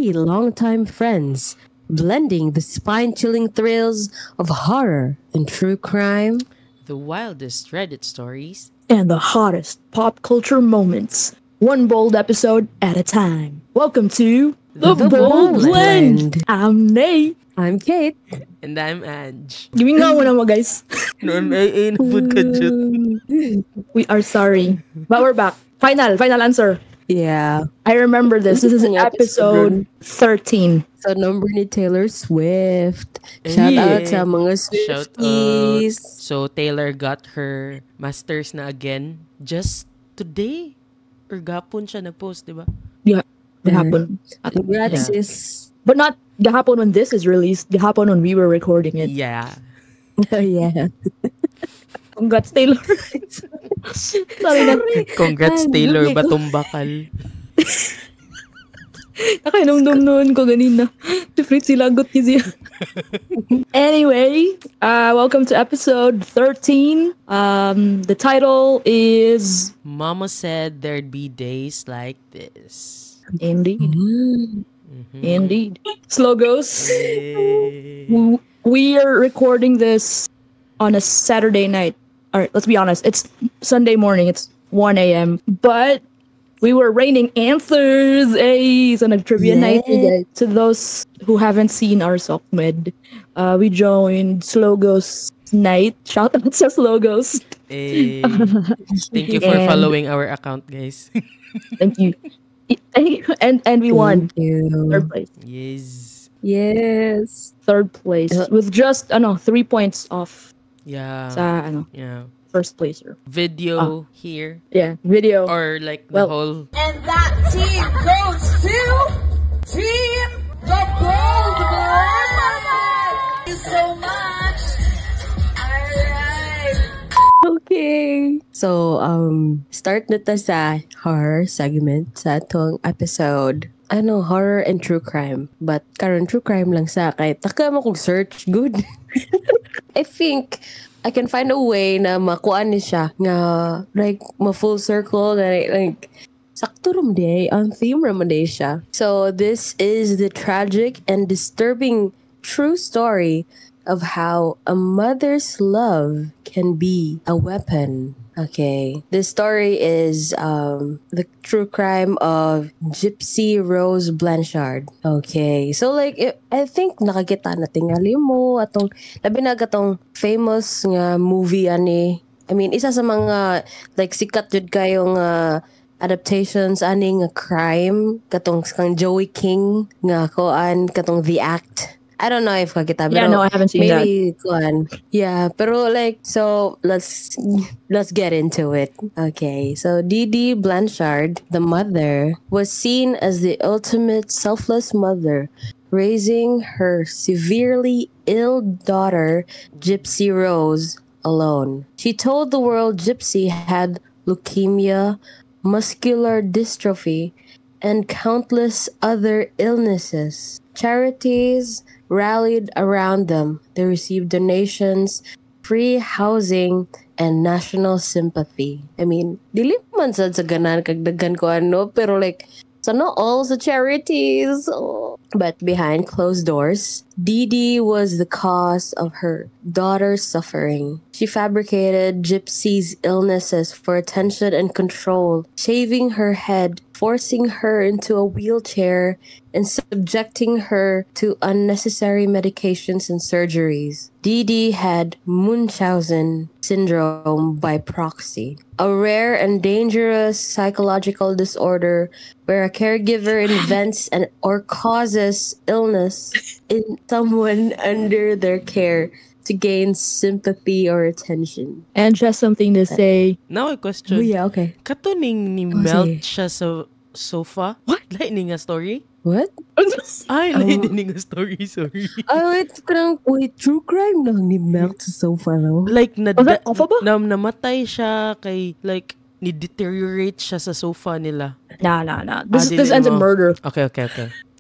three longtime friends, blending the spine-chilling thrills of horror and true crime. The wildest Reddit stories. And the hottest pop culture moments. One bold episode at a time. Welcome to The Bold Blend. I'm Nate. I'm Kate. And I'm Ange. Giving nga muna mo, guys. We are sorry. But we're back. Final answer. Yeah. I remember this. This is episode 13. So, number ni Taylor Swift. Shout out sa mga Swifties. So, Taylor got her masters na again just today. Or gapon siya nag-post, di ba? Yeah, gahapon. Congrats, sis. But not gahapon when this is released. Gahapon when we were recording it. Yeah. Yeah. Congrats, Taylor. Sorry. Congrats, Taylor. Batong bakal. Nakainom-dum noon ko ganina. Si Fritz, silagot niya siya. Anyway, welcome to episode 13. The title is... Mama said there'd be days like this. Indeed. Indeed. Slogos. We are recording this on a Saturday night. Alright, let's be honest. It's Sunday morning. It's 1 a.m. But we were raining answers. Hey, so nag-trivia night. To those who haven't seen our SOCMED, we joined Slogos night. Shout out sa Slogos. Hey. Thank you for following our account, guys. Thank you. And we won. Third place. Yes. Third place. With just 3 points off. Yeah. Yeah. First placer. Video here. Yeah, video. Or like the whole... And that team goes to Team The Bold Blend. Thank you so much. Alright. Okay. So, start na ta sa horror segment sa atong episode. Horror and true crime. But karon true crime lang sa kay taka mo kung search good. I think I can find a way na makuha ni siya nga like ma-full circle na like sakto ram day on theme ram day siya. So this is the tragic and disturbing true story of how a mother's love can be a weapon. Okay, this story is the true crime of Gypsy Rose Blanchard. Okay, so like I think nakakita na tingali mo atong labi na gatong famous nga movie ani. I mean, isa sa mga like sikat jud kayong adaptations ani nga crime katong kang Joey King nga koan katong The Act. I don't know if kakita, yeah, no, I haven't seen maybe that. Yeah, pero like, so let's get into it. Okay, so Dee Dee Blanchard, the mother, was seen as the ultimate selfless mother, raising her severely ill daughter, Gypsy Rose, alone. She told the world Gypsy had leukemia, muscular dystrophy, and countless other illnesses. Charities rallied around them. They received donations, free housing, and national sympathy. I mean, dili man sad sa ganan kagdagan ko pero like sana all sa charities. Oh. But behind closed doors, Dee Dee was the cause of her daughter's suffering. She fabricated Gypsy's illnesses for attention and control, shaving her head, forcing her into a wheelchair, and subjecting her to unnecessary medications and surgeries. Dee Dee had Munchausen syndrome by proxy, a rare and dangerous psychological disorder where a caregiver invents or causes illness in someone under their care to gain sympathy or attention. And just something to say. Now a question. Oh, yeah, okay. Katuning ni melt siya sa sofa? What? Lightning a story? What? Ay, lightning a story, sorry. Wait, true crime lang ni melt sa sofa though. Like, namatay siya kay, like, ni-deteriorate siya sa sofa nila. Nah. This ends in murder. Okay.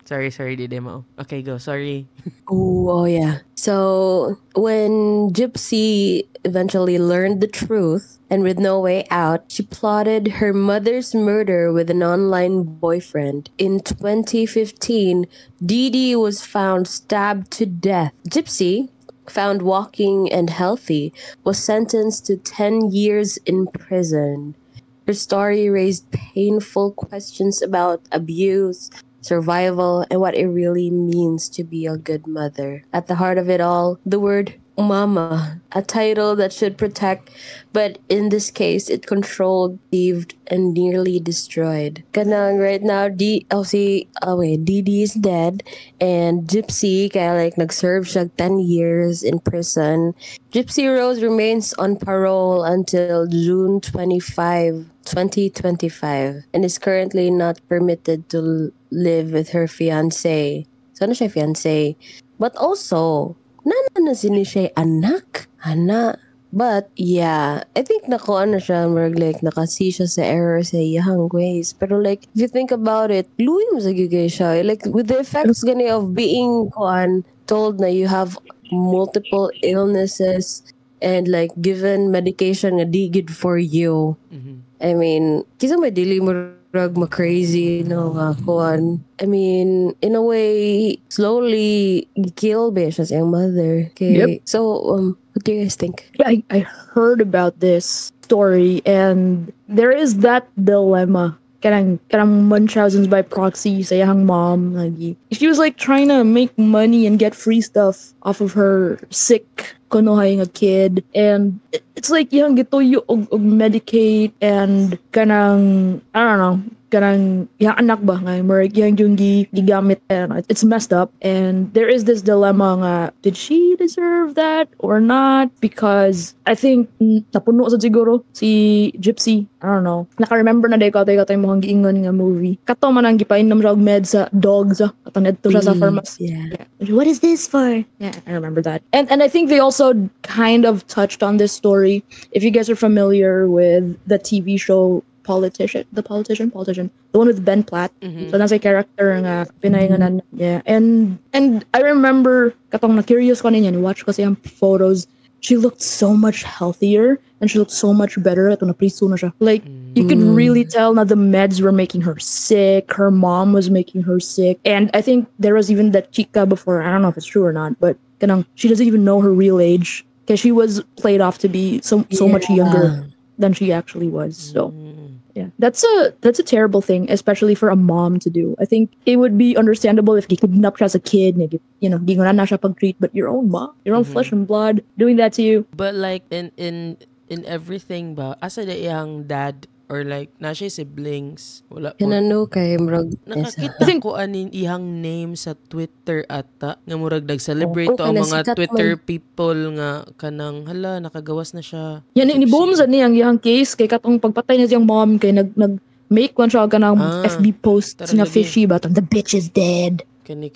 Sorry, di demo. Okay, go. Sorry. Oh, yeah. So when Gypsy eventually learned the truth and with no way out, she plotted her mother's murder with an online boyfriend. In 2015, Dee Dee was found stabbed to death. Gypsy, found walking and healthy, was sentenced to 10 years in prison. Her story raised painful questions about abuse, survival, and what it really means to be a good mother. At the heart of it all, the word mama, a title that should protect, but in this case, it controlled, thieved, and nearly destroyed. Kanang right now, Dee is dead, and Gypsy, kaya like nag-serve siya 10 years in prison. Gypsy Rose remains on parole until June 25, 2025, and is currently not permitted to live with her fiancé. So, ano siya fiancé? But also, nana na sini siya anak. Ana. But, yeah, I think ano siya, like, nakasi siya sa error sa iyang ways. Pero, like, if you think about it, luwi mo sa gigay siya. Like, with the effects gani of being, told na you have multiple illnesses and, like, given medication nga di good for you. I mean, kisa may dili mo ma-crazy, no, kuan. I mean, in a way, slowly kill ba siya sa iyang mother. Okay. Yep. So, what do you guys think? I heard about this story, and there is that dilemma. Kanang Munchausen's by proxy sa iyang mom. She was like trying to make money and get free stuff off of her sick kunuhay nga kid, and it's like yang gituyo og medicate and kanang I don't know, kanang yang anak ba nga murag yang yung gigamit, and it's messed up. And there is this dilemma nga, did she deserve that or not? Because I think napuno sa siguro si Gypsy. I don't know. Naka-remember na day ko tayo mo giingon nga movie. Kato man ang gipainom ra og med sa dogs. Kato nedto siya sa pharmacy. Yeah. What is this for? Yeah, I remember that. And I think they also kind of touched on this story. If you guys are familiar with the TV show Politician, the one with Ben Platt. So that's a character nga pinainganan. Yeah, and I remember katong na curious ko niya, watch ko siyang photos. She looked so much healthier and she looked so much better. Ito na priso na siya. Like, you could really tell that the meds were making her sick. Her mom was making her sick. And I think there was even that chica before. I don't know if it's true or not, but she doesn't even know her real age. Because she was played off to be so much younger than she actually was. So, yeah, that's a terrible thing, especially for a mom to do. I think it would be understandable if kidnapped as a kid, di ko na siya pag-treat, but your own mom, your own flesh and blood, doing that to you. But like in everything ba, asa da iyang dad or like na siya siblings, wala po. Kanano kay murag Nakakita ko anin ihang name sa Twitter ata nga murag nag-celebrate Oo, ang mga kanasikat Twitter man. people nga kanang hala nakagawas na siya. Yan ni boom sa niyang yang case kay katong pagpatay na siyang mom kay nag make one siya kanang FB post tara nga lagi. fishy ba the bitch is dead. Kani.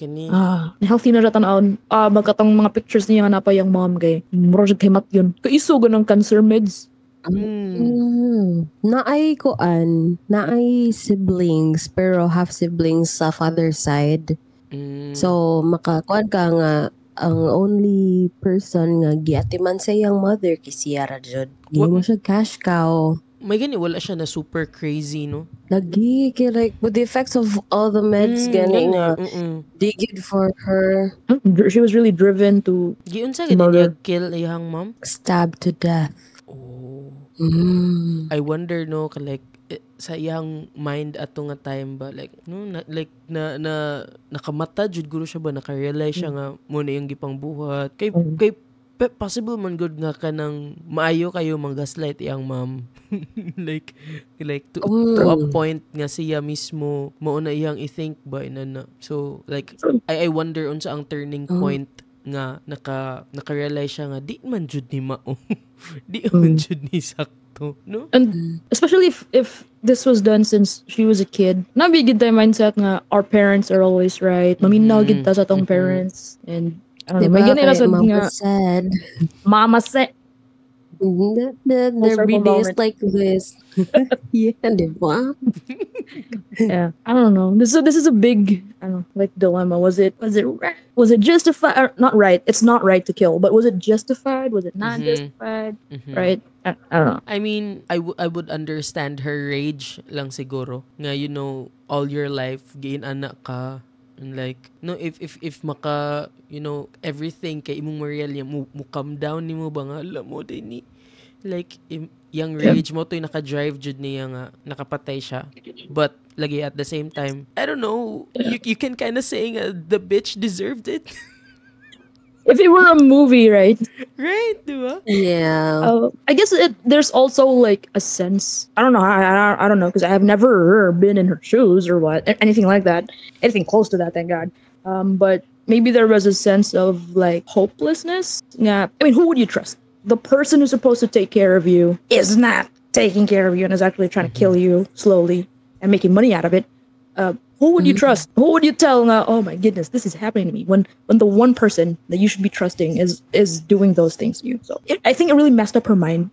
Healthy na ratan magkatong mga pictures niya nga napa yung mom kay murag kay mat yun. Kaiso ganang cancer meds. Naay siblings pero half siblings sa father's side. So makakuan ka nga ang only person nga giatiman sa iyang mother kay Ciara jud. Di mo siya cash cow. May gani wala siya na super crazy no. Lagi kay like with the effects of all the meds gani nga di good for her. She was really driven to Giunsa gani niya kill iyang mom? Stabbed to death. I wonder no like sa iyang mind ato nga time ba like no nakamata jud guro siya ba naka-realize siya nga mo na yung gipang buhat kay possible man good nga kanang maayo kayo mang-gaslight iyang mom. like to a point nga siya mismo mao na iyang i-think ba inana. So like I wonder unsa ang turning point nga naka-realize siya nga di man jud ni mao. Di man jud ni sakto, no? And especially if this was done since she was a kid, nabigid tayo mindset nga our parents are always right. Maminaw gid ta sa tong parents. And I don't know, may ganun na sa nga Mama said. mama said. Their circle everyday is moment. like this. Yeah, di ba? Yeah, I don't know. This is a big, I don't know, like dilemma. Was it justified? Not right. It's not right to kill, but was it justified? Was it not justified? Right? I don't know. I mean, I would understand her rage lang siguro. Nga, you know, all your life, gain anak ka. And like, no, if maka, you know, everything kay imong Mariel niya, mo calm down ni mo ba nga, alam mo, din ni. Like, yung rage mo to'y naka-drive jud niya nga, nakapatay siya. But, lagi at the same time, I don't know, you can kind of say the bitch deserved it. If it were a movie, right? Right, di ba? Yeah. I guess there's also like a sense. I don't know. I don't know because I have never been in her shoes or what anything like that. Anything close to that, thank God. But maybe there was a sense of like hopelessness. Yeah. I mean, who would you trust? The person who's supposed to take care of you is not taking care of you and is actually trying to kill you slowly and making money out of it. Who would you trust? Who would you tell? Oh my goodness, this is happening to me. When the one person that you should be trusting is doing those things to you. So I think it really messed up her mind.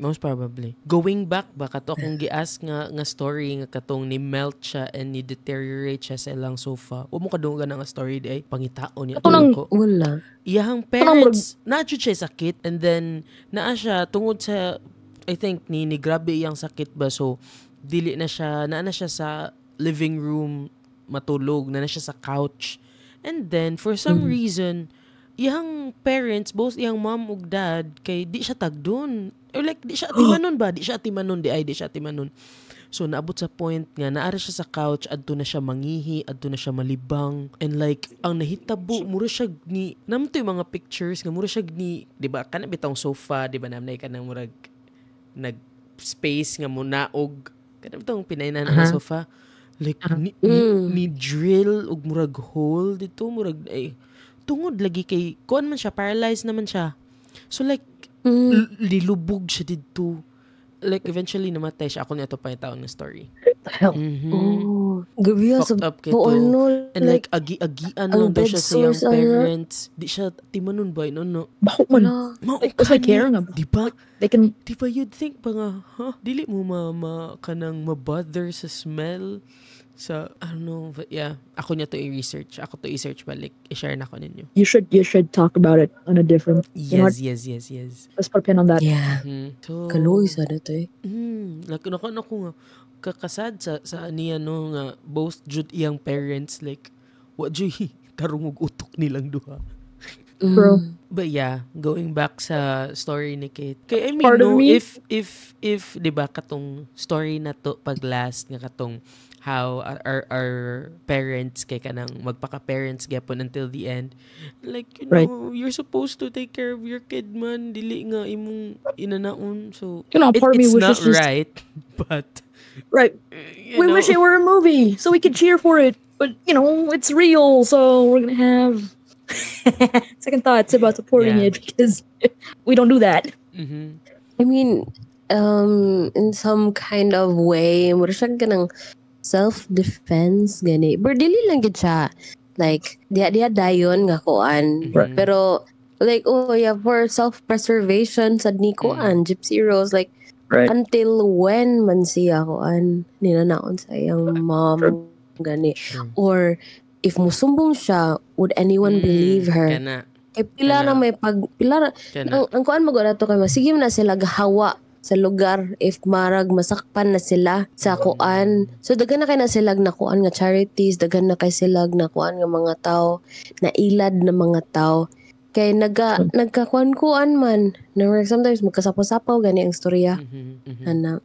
Most probably. Going back, baka to akong gias nga story nga katong ni melt siya and ni deteriorate siya sa ilang sofa. Huwag mo kadungan nga story di ay pangitaon niya. Ko. Wala. Iyahang parents, na-jud siya sakit and then naa siya tungod sa I think ni grabe iyang sakit ba so dili na siya naa na siya sa living room matulog na siya sa couch and then for some reason iyang parents both iyang mom ug dad kay di siya tagdon or like di siya timanon so naabot sa point nga naara siya sa couch adto na siya mangihi adto na siya malibang and like ang nahitabo mura siya ni namto yung mga pictures nga mura siya ni di ba kana bitong sofa di ba namnay kanang murag nag space nga mo naog kana bitong pinainan nga sofa. Like, ni drill ug murag hole dito, murag, ay, tungod lagi kay, kuan man siya, paralyzed naman siya. So like, lilubog siya dito. Like, eventually namatay siya. Ako niya ito pa yung taon ng story. Hell. Oh, gabi Fucked up kito. And like, agi-agian lang daw siya sa iyang parents. Di siya, timanon ba? No. Bakit man? It's like caring about. Di ba? They can. Di ba you'd think pa nga, dili mo kanang mabother sa smell? So, I don't know, but yeah, ako niya to i-research. Ako to i-search balik. I-share na ko ninyo. You should talk about it on a different. Yes. Let's put a pin on that. Yeah. So, Kaloy sana to eh. Like, ako nga, kakasad sa niya no nga, both jud iyang parents, like, what jud tarong og utok nilang duha. Bro. But yeah, going back sa story ni Kate. Kay I mean, Part of no, me? if 'di ba katong story na to pag last nga katong how our parents kay kanang magpaka-parents gyapon until the end. Like, you know, you're supposed to take care of your kid man, dili nga imong inanaon. So Part of me it's wishes not just right, but right. We wish it were a movie so we could cheer for it. But it's real, so we're gonna have second thoughts about supporting it because we don't do that. I mean, in some kind of way, mura siya ganang self-defense gani. But dili lang gid siya. Like, diya dayon nga kuan. Pero like, for self-preservation sad ni kuan, Gypsy Rose, like, until when man siya kuan ninanaon sa iyang mom gani. Or if musumbong siya, would anyone believe her? Kana. Pila na may ang kuan magwala to kay sige na sila gahawa sa lugar if marag masakpan na sila sa kuan. So daghan na kay na sila nakuan nga charities, daghan na kay sila nakuan nga mga tao, na ilad na mga tao. Kay nagkakuan-kuan man. Sometimes magkasapaw-sapaw gani ang storya. Ana.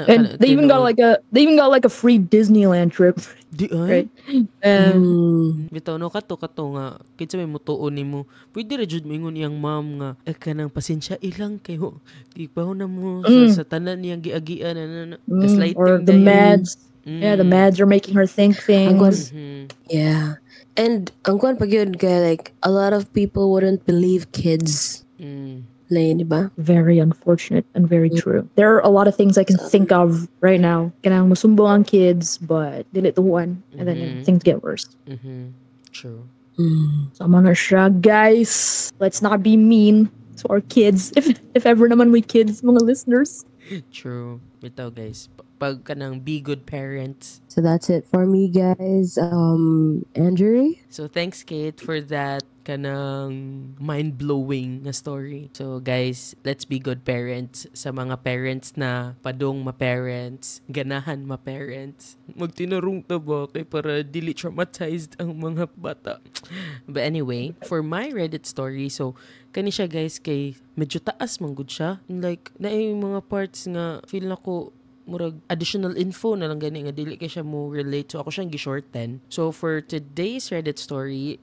And they even got like a free Disneyland trip. Right? Bitaw no kato nga kinsa may mutuon nimo. Pwede ra jud moingon iyang mom nga kanang pasensya ilang kayo. Ipaw na mo sa tanan niyang giagian gaslighting or the meds. Yeah, the meds are making her think things. Yeah. And ang kuan pag yun kaya like a lot of people wouldn't believe kids. Like, diba? Very unfortunate and very true. There are a lot of things I can think of right now. Kanang musumbo ang kids, but dili tuhuan, and then things get worse. True. So mga siya, guys, let's not be mean to our kids. If ever naman we kids, mga listeners. True. Ito guys, pag ka ng be good parents. So that's it for me, guys. Andrew? So thanks Kate for that kanang mind-blowing na story. So guys, let's be good parents sa mga parents na padong ma-parents, ganahan ma-parents. Magtinarong ta ba kay para dili traumatized ang mga bata. But anyway, for my Reddit story, so kani siya guys kay medyo taas man gud siya. Like na yung mga parts nga feel nako murag additional info na lang gani nga dili kay siya mo relate, so ako siyang gi-shorten. So for today's Reddit story,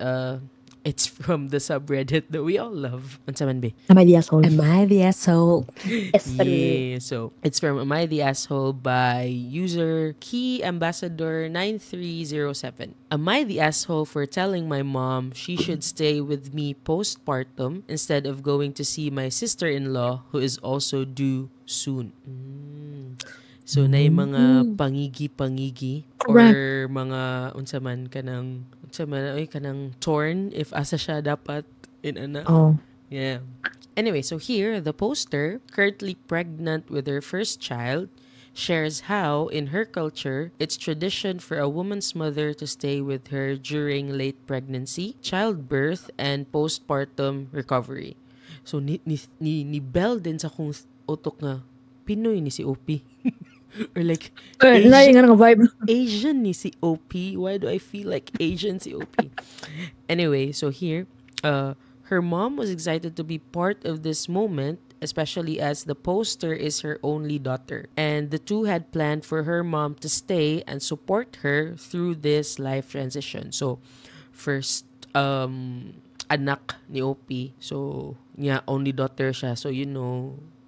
it's from the subreddit that we all love. Unsa man be? Am I the asshole? Am I the asshole? Yeah, so it's from Am I the Asshole by user Key Ambassador 9307. Am I the asshole for telling my mom she should stay with me postpartum instead of going to see my sister-in-law who is also due soon? So na yung mga pangigi-pangigi or mga unsa man kanang torn if asa siya dapat in ana. Oh. Yeah. Anyway, so here, the poster, currently pregnant with her first child, shares how, in her culture, it's tradition for a woman's mother to stay with her during late pregnancy, childbirth, and postpartum recovery. So, ni Belle din sa kong utok nga, Pinoy ni si OP. Or like, Asian ni si OP. Why do I feel like Asian si OP? Anyway, so here, her mom was excited to be part of this moment, especially as the poster is her only daughter. And the two had planned for her mom to stay and support her through this life transition. So, first, anak ni OP. So, only daughter siya. So,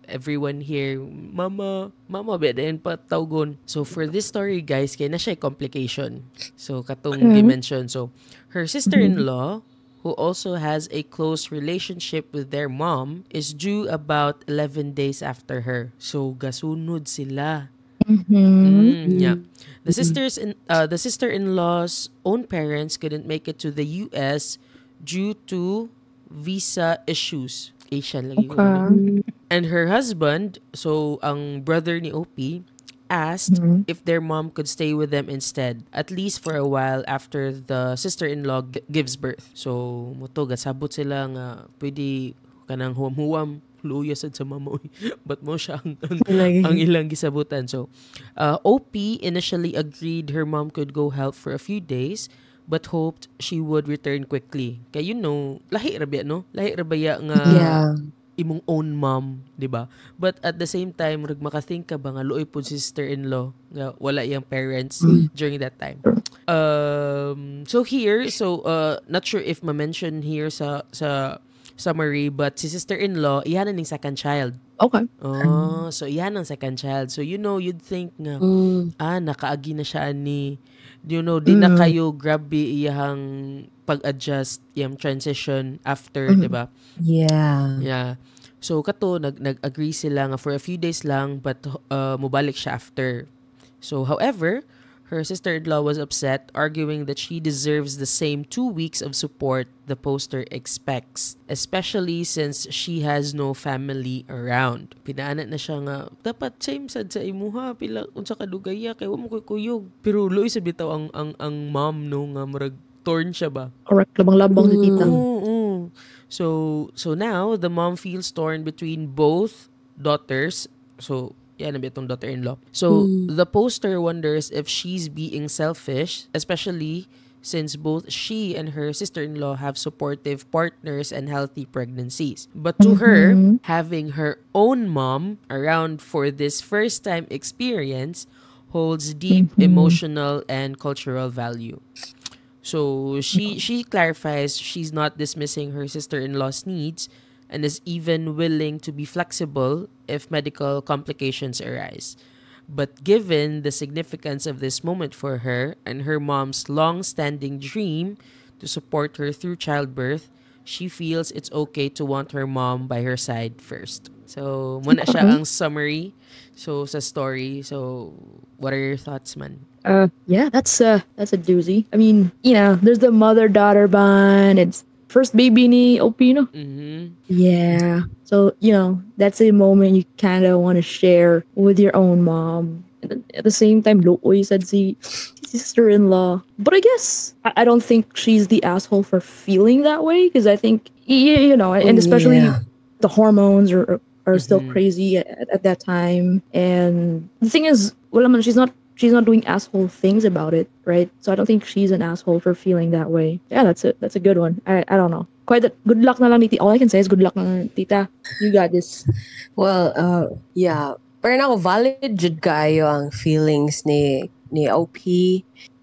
everyone here, mama, bedain pa tawgon. So, for this story, guys, kaya na siya complication. So, katong gi-mention. So, her sister-in-law, who also has a close relationship with their mom, is due about 11 days after her. So, gasunod sila. Yeah. The sister-in-law's own parents couldn't make it to the US due to visa issues. Asian lagi ko. And her husband, so ang brother ni OP, asked if their mom could stay with them instead, at least for a while after the sister-in-law gives birth. So, moto gasabot sila nga pwede kanang huwam luya sad sa mama. But mo siya ang ilang gisabutan. So, OP initially agreed her mom could go help for a few days, but hoped she would return quickly. Kaya lahi rabya, no? Lahi rabaya nga imong own mom, di ba? But at the same time, makathink ka ba nga luoy po sister-in-law nga wala iyang parents during that time. So here, not sure if ma-mention here sa summary, but si sister-in-law, iyan ning second child. Okay. Oh, so iyan ang second child. So you'd think nga, nakaagi na siya ni, di na kayo grabe iyang pag-adjust, yung transition after, di ba? Yeah. So kato nag-agree sila nga for a few days lang, but mubalik siya after. So however, her sister-in-law was upset, arguing that she deserves the same 2 weeks of support the poster expects, especially since she has no family around. Pinaanat na siya nga, dapat same sad sa imuha, pila unsa ka dugaya kay wa mo koy kuyog. Pero luoy sa bitaw ang mom nga murag torn siya ba? Correct, labang-labang si tita. So now the mom feels torn between both daughters. So yan na bitong daughter-in-law. So the poster wonders if she's being selfish, especially since both she and her sister-in-law have supportive partners and healthy pregnancies. But to her, having her own mom around for this first-time experience holds deep emotional and cultural value. So she clarifies she's not dismissing her sister-in-law's needs and is even willing to be flexible if medical complications arise. But given the significance of this moment for her and her mom's long-standing dream to support her through childbirth, she feels it's okay to want her mom by her side first. So, muna siya ang summary sa story. So, what are your thoughts, man? Yeah, that's a doozy. I mean, there's the mother-daughter bond. first baby ni OP, no? Mhm. Yeah. So, that's a moment you kind of want to share with your own mom. And then at the same time, Looy said si sister-in-law. But I guess I don't think she's the asshole for feeling that way because I think, and especially Yeah. the hormones are still Mhm. crazy at that time. And the thing is, well, she's not doing asshole things about it, right? So I don't think she's an asshole for feeling that way. Yeah, that's it. That's a good one. I don't know. Good luck na lang ni tita. All I can say is good luck na lang, tita. You got this. Well, yeah. Pero na valid jud kayo ang feelings ni OP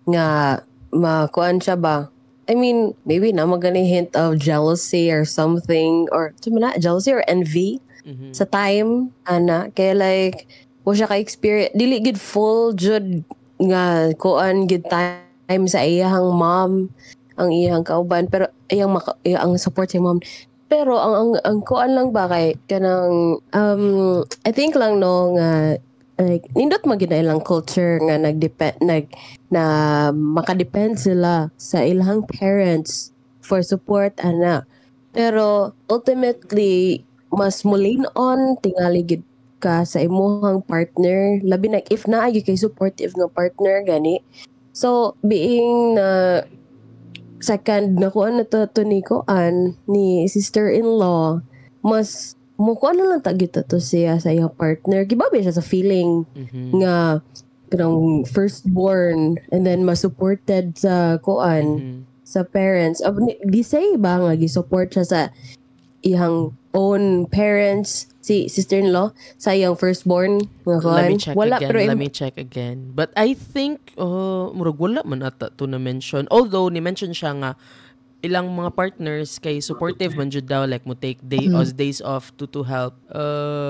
nga makuan siya ba? I mean, maybe na magani hint of jealousy or something or jealousy or envy Mhm. sa time ana kay like wa siya ka experience dili gid full jud nga kuan gid time sa iyang mom ang iyang kauban pero ang support sa mom pero ang kuan lang ba kay kanang I think lang no nga like nindot magid na ilang culture nga na makadepend sila sa ilang parents for support ana pero ultimately mas mulin on tingali gid ka sa imuhang partner labi na if naa gyud kay supportive nga partner gani so being na second na kuan na to ni kuan ni sister-in-law mas mukuan na lang tagita to siya sa iyang partner gibabi siya sa feeling Mhm. nga kanang firstborn and then mas supported sa kuan Mhm. sa parents di say ba nga gi-support siya sa iyang own parents si sister-in-law sa iyang firstborn nga Let me kuan check wala again. pero Let me check again. But I think murag wala man ata to na mention. Although ni mention siya nga ilang mga partners kay supportive man jud daw like mo take days off to help.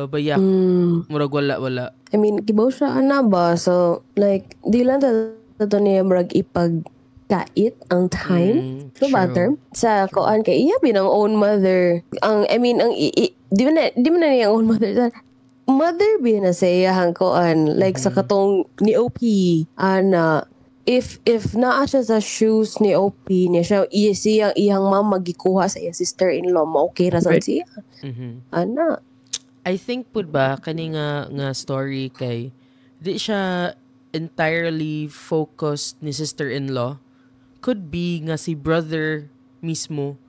But yeah, murag wala. I mean, gibaw siya ana ba? So, like, di lang to niya marag ipagkait ang time. So, ba True. term? Sa koan kay iya binang own mother. I mean, di mo na niya own mother. Mother na sa iyang koan. Like, sa katong ni OP, ana, if naa siya sa shoes ni OP niya siya iyang mama magikuha sa iyang sister-in-law mo okay ra sad Right. siya Mhm. ana I think pud ba kani nga story kay di siya entirely focused ni sister-in-law. Could be nga si brother mismo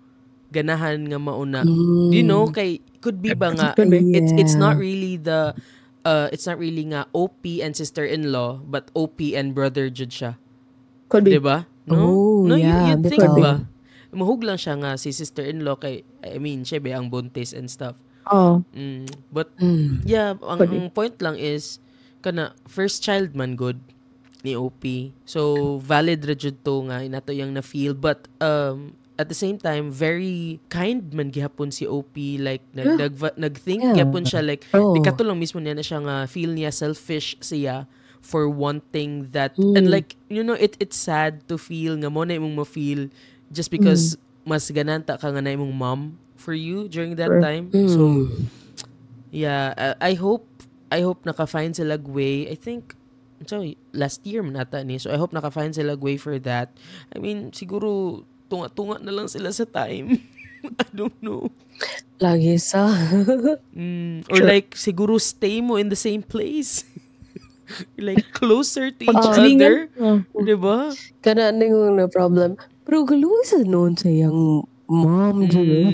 ganahan nga mauna. You know kay could be ba nga Could be. it's not really it's not really nga OP and sister-in-law but OP and brother jud siya. Could be. Diba? No? Oh, No, yeah, you think bitaw. ba? Mahug lang siya nga si sister-in-law kay, I mean, siya ba ang buntis and stuff. Oh, But, yeah, ang point lang is, kana, first child man good ni OP. So, valid ra jud to nga, inato yung na-feel. But, at the same time, very kind man gihapon si OP. Like, nag-think Yeah. gihapon siya. Like, Oh. di katulong mismo niya na siya nga, feel niya selfish siya for wanting that. And like, you know, it's sad to feel nga mo na imong ma-feel just because mas gananta ka nga na imong mom for you during that Sure. time. So, yeah, I hope naka-find sila way. I think, so, last year man ata ni. So, I hope naka-find sila way for that. I mean, siguro, tunga-tunga na lang sila sa time. I don't know. lagi sa Or like, siguro stay mo in the same place. Like, closer to each Pagsilingan. other. Diba? kana ning na problem pero galuwi sa noon sa iyang mom diba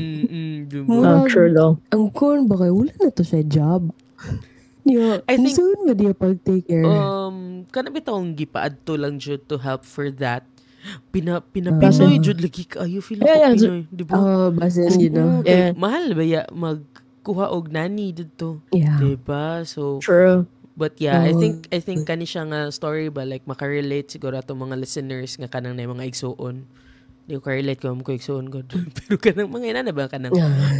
Diba? True though. ang kon ba kay wala na to sa job yeah I think- soon ba diya pag take care Kana bitawang gipaadto lang jud to help for that. Pinapinoy jud lagi kaayo feel Yeah, yeah, ko Pinoy, diba? basin you know Okay, Yeah. mahal ba ya magkuha og nani dito? yeah Diba? So, True. but yeah, I think kani siya nga story ba like makarelate siguro ato mga listeners nga kanang na mga igsuon. Di ko relate ko mo ko igsuon god. Pero kanang mga ina na ba kanang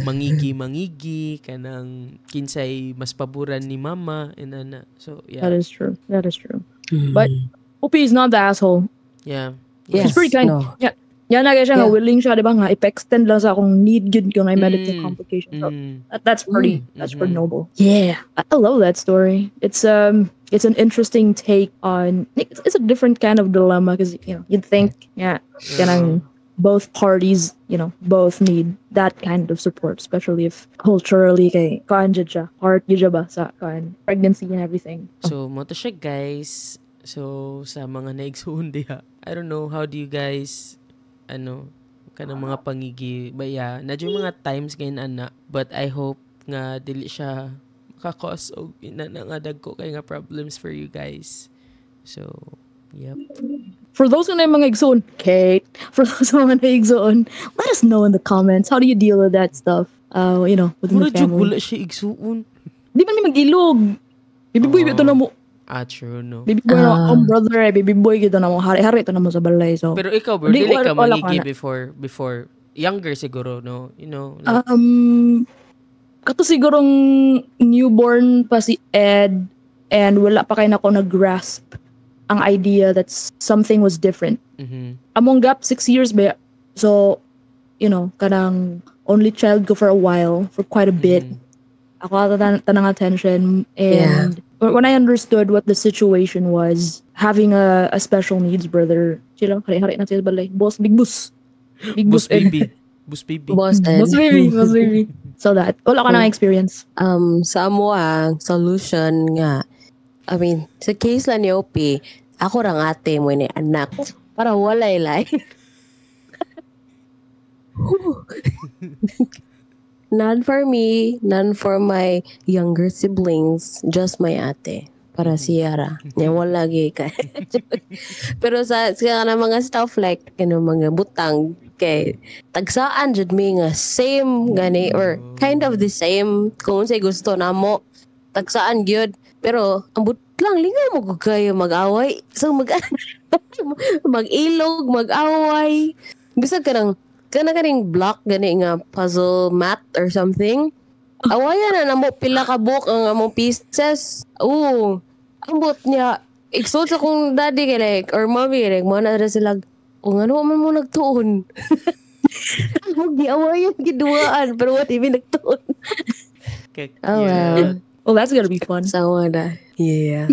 mangigi kanang kinsay mas paboran ni mama inana. So yeah. That is true. That is true. But OP is not the asshole. Yeah. yes She's pretty kind. no Yeah. Yan na siya nga Yeah. willing siya, di ba nga, ipa-extend lang sa akong need yun kung may medical complications. So, that's pretty noble. Yeah. I love that story. It's an interesting take on, it's a different kind of dilemma because, you'd think, yeah, kanang both parties, both need that kind of support, especially if culturally kay kaan jud siya, part jud ba sa kaan pregnancy and everything. So, mo to siya, guys. So, sa mga naigsuon diha, I don't know, how do you guys, kanang mga pangigi, baya, nadyo mga times ngayon, ana, but I hope nga, dili siya makakos o inanangadag ko kay nga problems for you guys. So, yep. For those who na mga igsoon, Kate, for those who mga igsoon, let us know in the comments, how do you deal with that stuff, within the family. Wala siya igsuon. Di ba ni mag-ilog? Baby boy, ito na mo. True, no. Baby boy, brother, baby boy, ito na mo. Hari-hari, ito na mo sa balay. So. Pero ikaw, bro, dili ka mangigi before, younger siguro, no? Like, kato sigurong newborn pa si Ed, and wala pa kayo na ako nag-grasp ang idea that something was different. Mm-hmm. Among gap 6 years ba, so kanang only child ko for a while, for quite a bit. Ako tanang attention, and when I understood what the situation was, having a special needs brother, chilo hari-hari na siya balay, big boss baby. Boss baby. So that wala ka nang experience. Sa amo ang solution nga, I mean, sa case lang ni OP, ako rang ate mo ni anak para walay lay. None for me, none for my younger siblings, just my ate. Para si Yara. Niya wala ka. Pero sa mga stuff like, mga butang, kay tagsaan jud mi nga same gani or kind of the same kung unsay gusto namo tagsaan gyud pero ambot lang lingaw mo kayo mag-away so mag-ilog mag-away bisag kaning block gani nga puzzle mat or something awayan na namo pila ka book ang among pieces ambot niya exalt sa kong daddy kay like or mommy like mo na sila kung ano man mo nagtuon. Mag-giaway yung giduaan. Pero what even nagtuon? Well. Well, that's gonna be fun. Sawa na. Yeah.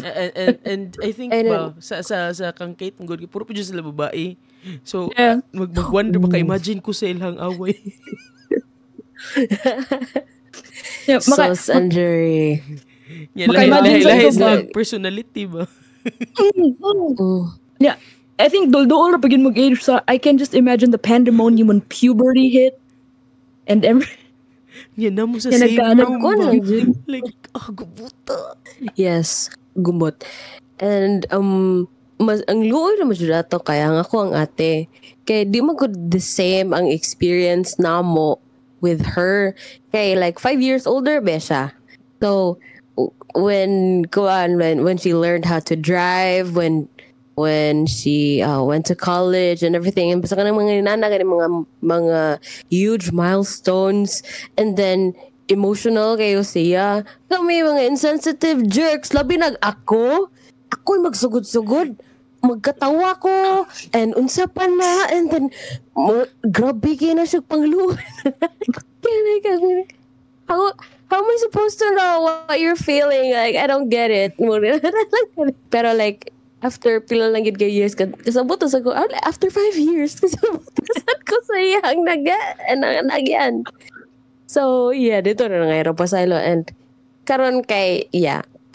And I think sa kang Kate, puro pa dyan sila babae. So, mag-wonder, maka-imagine ko sa ilang away. Sauce and jury. Lahi sila personality ba? Yeah. I think dool na pagin mag-age sa I can just imagine the pandemonium when puberty hit and yan na mo sa same room ba? Like, gubuta. Yes, gumot. And ang luoy na masya dato kaya nga ako ang ate. Kaya di mo good the same ang experience na mo with her. Kaya like 5 years older ba siya. So when she learned how to drive, when she went to college and everything, and basta ka ng mga inana, mga huge milestones, and then emotional kayo siya. Kami mga insensitive jerks, labi ako'y magsugod-sugod, magkatawa ko, and unsa pa na, and then grabe kayo na siya pangluhan. How am I supposed to know what you're feeling? Like, I don't get it. Pero like, after pila lang gid kay years kasabot sa ko after 5 years kasabot ko sa iyang nagyan. So yeah, dito na ngayon pa silo and karon kay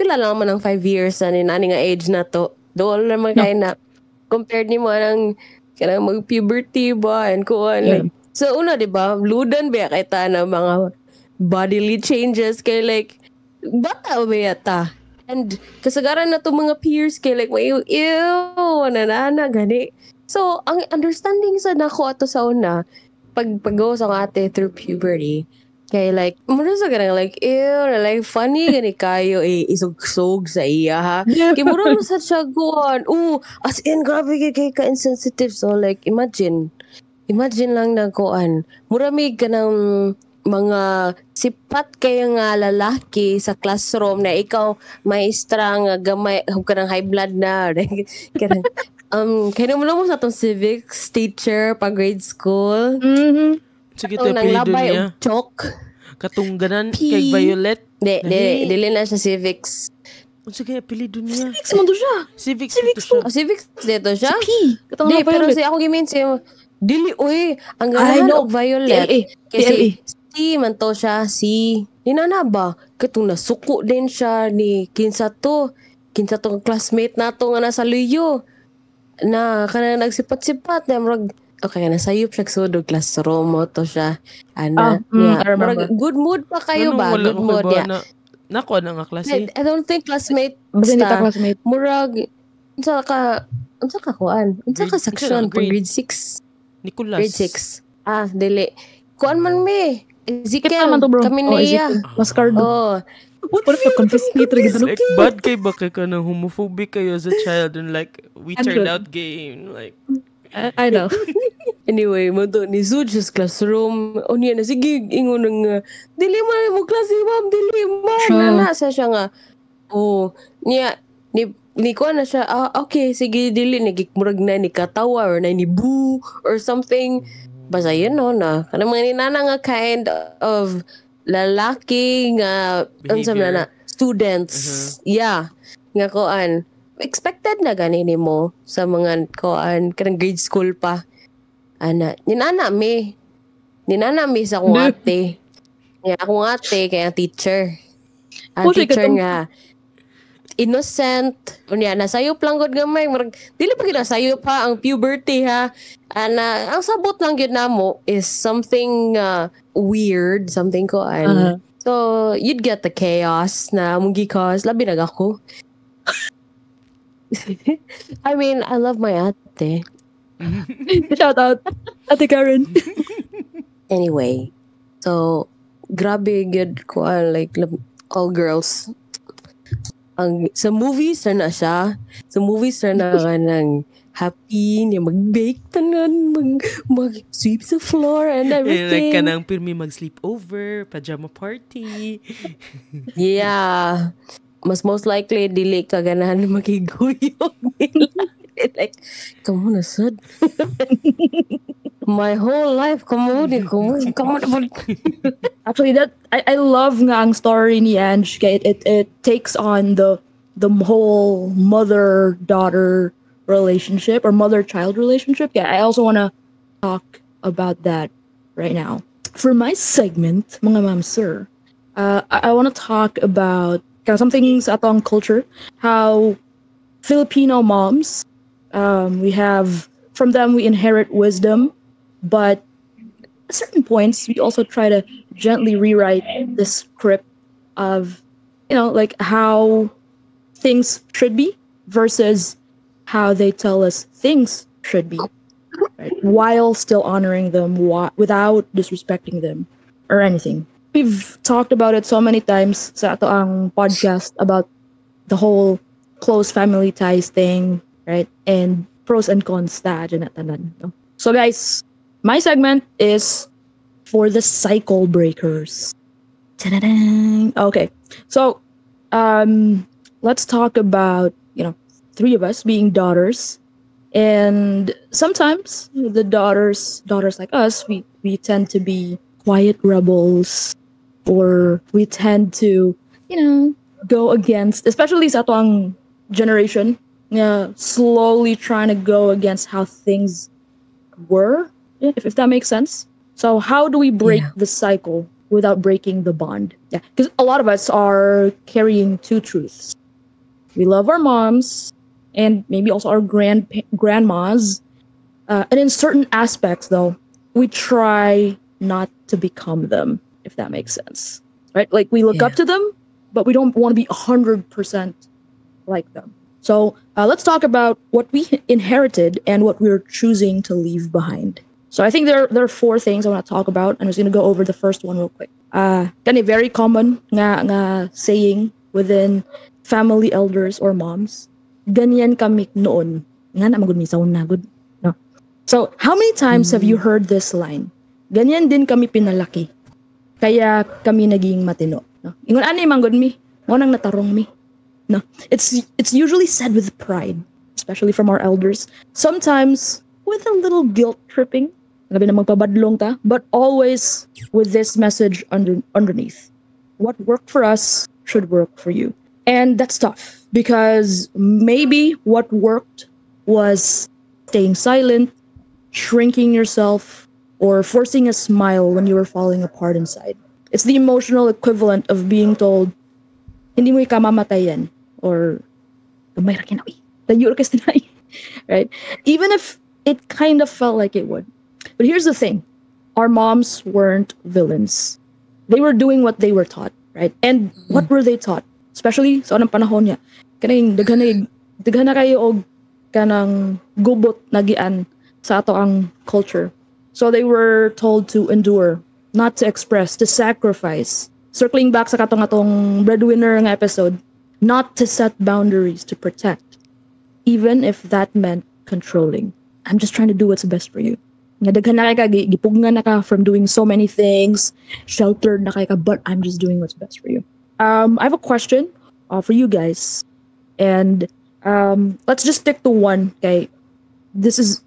pila lang man ang 5 years na nani nga age na to. Doon naman kay na compared ni mo nang kanang mag-puberty ba and kuan like. So una di ba, ludan ba kay ta na mga bodily changes kay like bata ba yata. And kasagaran na to mga peers kay like ew nanana gani. So ang understanding sa nako ato sa una pag-go sa ate through puberty kay like mura sa ganang like like funny gani kayo isog-sog sa iya ha. Kay mura mo sa siyaguan. As in grabe kay ka-insensitive. So like imagine lang na kuan. Mura may ganang mga sipat kayo nga lalaki sa classroom na ikaw maestra nga gamay kanang high blood na kanang kaya mo sa atong civics teacher pa grade school. Sige to apelido niya chok katungganan kay Violet dili na siya civics. Sige apelido niya civics mo to siya civics dito siya P di pero si ako gimin siya Dili, uy, ang I ganahan know. og Violet. TLA. Kasi si man to siya, si Ninana ba? Katong nasuko din siya ni kinsa tong classmate nato nga nasa Luyo. Na kanang nagsipat-sipat na murag okay na sayop siya sudog classroom mo to siya. Ana, I remember. murag good mood pa kayo Anong ba? wala Good ko kay mood ba ya. na nako na nga klase. I don't think classmate Basta hindi ta basta classmate. murag unsa ka kuan? Unsa ka Grade- section pang grade. grade 6? Nicolas. Grade 6. Ah, dili. Kuan man me. Kita man Ezekiel, to, bro. kami Oh, niya. Ezekiel. Mascardo. Oh, What if confiscate rin ganun? Like, bad kay ba kay ka ng homophobic kayo as a child and like, we I'm turned good. out gay. Like, I know. anyway, mo to ni Sud sa classroom. O niya na sige ingon nga dili man mo klase ma'am, dili ma'am. Sure. Nana sa siya nga. Oh, niya ni ko na siya. Ah, okay, sige dili nagikmurag na ni katawa or na ni boo or something. Basta yun no na. Kanang mga ninana nga kind of lalaki nga unsa man na students. Yeah. Nga koan. Expected na gani mo sa mga koan kanang grade school pa. Ana, ninana mi sa akong ate. Nga akong ate kaya teacher. Ang Puti ka teacher tong- nga innocent. Unya nasayop lang gud gamay. Murag dili pa gid nasayop ha ang puberty ha. Ana, ang sabot lang gyud namo is something weird, something koan. So, you'd get the chaos na mong gi-cause labi na ako. I mean, I love my ate. Shout out. Ate Karen. Anyway, so grabe good ko like all girls. Ang sa movies na siya. Sa movies na ka ng happy niya mag-bake tanan, mag-sweep sa floor and like everything. ka nang pirmi mag-sleep over, pajama party. Yeah. Most likely dili ka ganahan makiguyog nila. Like, come on, sad. My whole life, come on. Actually, that I love nga ang story ni Ange. Kaya it takes on the whole mother-daughter relationship or mother-child relationship. Yeah, I also want to talk about that right now. For my segment, mga ma'am sir, I want to talk about some things atong culture, how Filipino moms, we have from them we inherit wisdom, but at certain points we also try to gently rewrite the script of like how things should be versus how they tell us things should be, right? While still honoring them without disrespecting them or anything. We've talked about it so many times sa ato ang podcast about the whole close family ties thing, right? And pros and cons ta dyan natanan, no? So guys, my segment is for the cycle breakers. Ta-da-dang. Okay, so let's talk about three of us being daughters, and sometimes the daughters like us, we tend to be quiet rebels, or we tend to go against, especially sa atong generation, slowly trying to go against how things were, if that makes sense. So how do we break the cycle without breaking the bond? Yeah, because a lot of us are carrying two truths. We love our moms and maybe also our grandmas. And in certain aspects, though, we try not to become them, if that makes sense. Right? Like, we look up to them, but we don't want to be 100% like them. So let's talk about what we inherited and what we're choosing to leave behind. So I think there are four things I want to talk about. I'm just going to go over the first one real quick. Kind of very common nga saying within family elders or moms. Ganyan kami noon. Nga na magud misaon na gud. No. So how many times have you heard this line? Ganyan din kami pinalaki. Kaya kami naging matino. No. Ingon ani manggod mi. Mo nang natarong mi. No. It's usually said with pride, especially from our elders. Sometimes with a little guilt tripping. Labi na magpabadlong ta, but always with this message underneath. What worked for us should work for you. And that's tough because maybe what worked was staying silent, shrinking yourself or forcing a smile when you were falling apart inside. It's the emotional equivalent of being told, hindi mo ikamamatayan, or gamay ra kinawi, tayo ra kasi tinay. Right? Even if it kind of felt like it would. But here's the thing. Our moms weren't villains. They were doing what they were taught, right? And what were they taught? Especially sa unang panahon niya. Kanang daghan na kayo og kanang gubot nagian sa ato ang culture. So they were told to endure, not to express, to sacrifice. Circling back sa katong breadwinner nga episode, not to set boundaries, to protect, even if that meant controlling. I'm just trying to do what's best for you. Nga daghan na kay ka, gipugngan na ka from doing so many things, sheltered na kay ka, but I'm just doing what's best for you. I have a question for you guys, and let's just stick to one. Okay, this is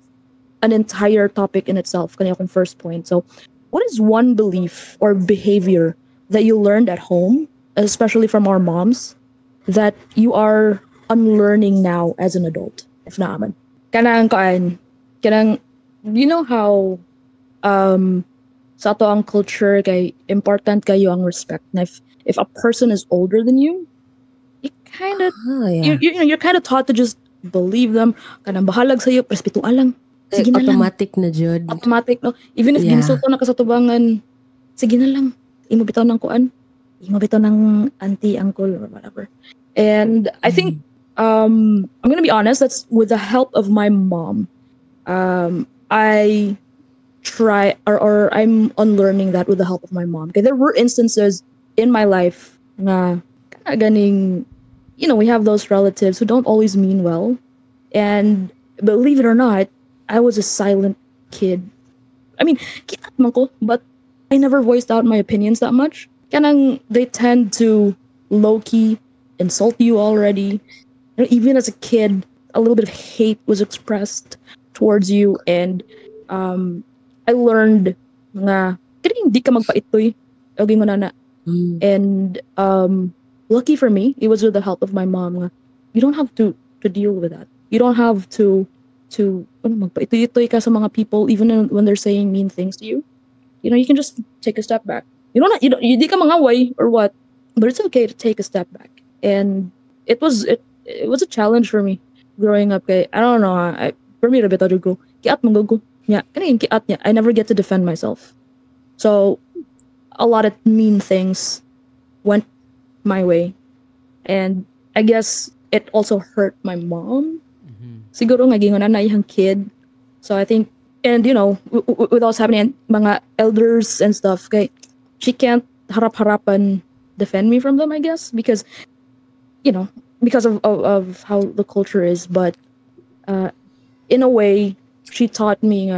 an entire topic in itself. Kanya akong first point. So, what is one belief or behavior that you learned at home, especially from our moms, that you are unlearning now as an adult? If naaman. Kanang, you know how sa ato ang culture kay important kayo ang respect. Na if a person is older than you, you kind of you're kind of taught to just believe them. Kanang bahalag sa iyo, respetuan lang. Sige na automatic lang. Na jud. Automatic, no? Even if ginsulto na ka sa tubangan, sige na lang. Imo bitaw ng kuan. Imo bitaw ng auntie, uncle, or whatever. And I think, I'm gonna be honest, that's with the help of my mom. I try, or I'm unlearning that with the help of my mom. Okay, there were instances in my life na ganing, you know, we have those relatives who don't always mean well. And believe it or not, I was a silent kid. I mean, kiat man ko, but I never voiced out my opinions that much. Kanang they tend to low-key insult you already. And even as a kid, a little bit of hate was expressed towards you. And I learned nga, kaya hindi ka magpaitoy. Okay mo na. And lucky for me, it was with the help of my mom. Nga, you don't have to deal with that. You don't have to magpaitoy ka sa mga people even when they're saying mean things to you. You know, you can just take a step back. You di ka mangaway or what, but it's okay to take a step back. And it was a challenge for me growing up. Kay I don't know, for me rabita ko kiat mangugo nya kaning kiat nya, I never get to defend myself. So a lot of mean things went my way, and I guess it also hurt my mom. Siguro nga gingon na iyang kid. So I think, and you know, with what's happening, mga elders and stuff, kay she can't harap-harapan defend me from them, I guess, because, you know, because of how the culture is. But in a way, she taught me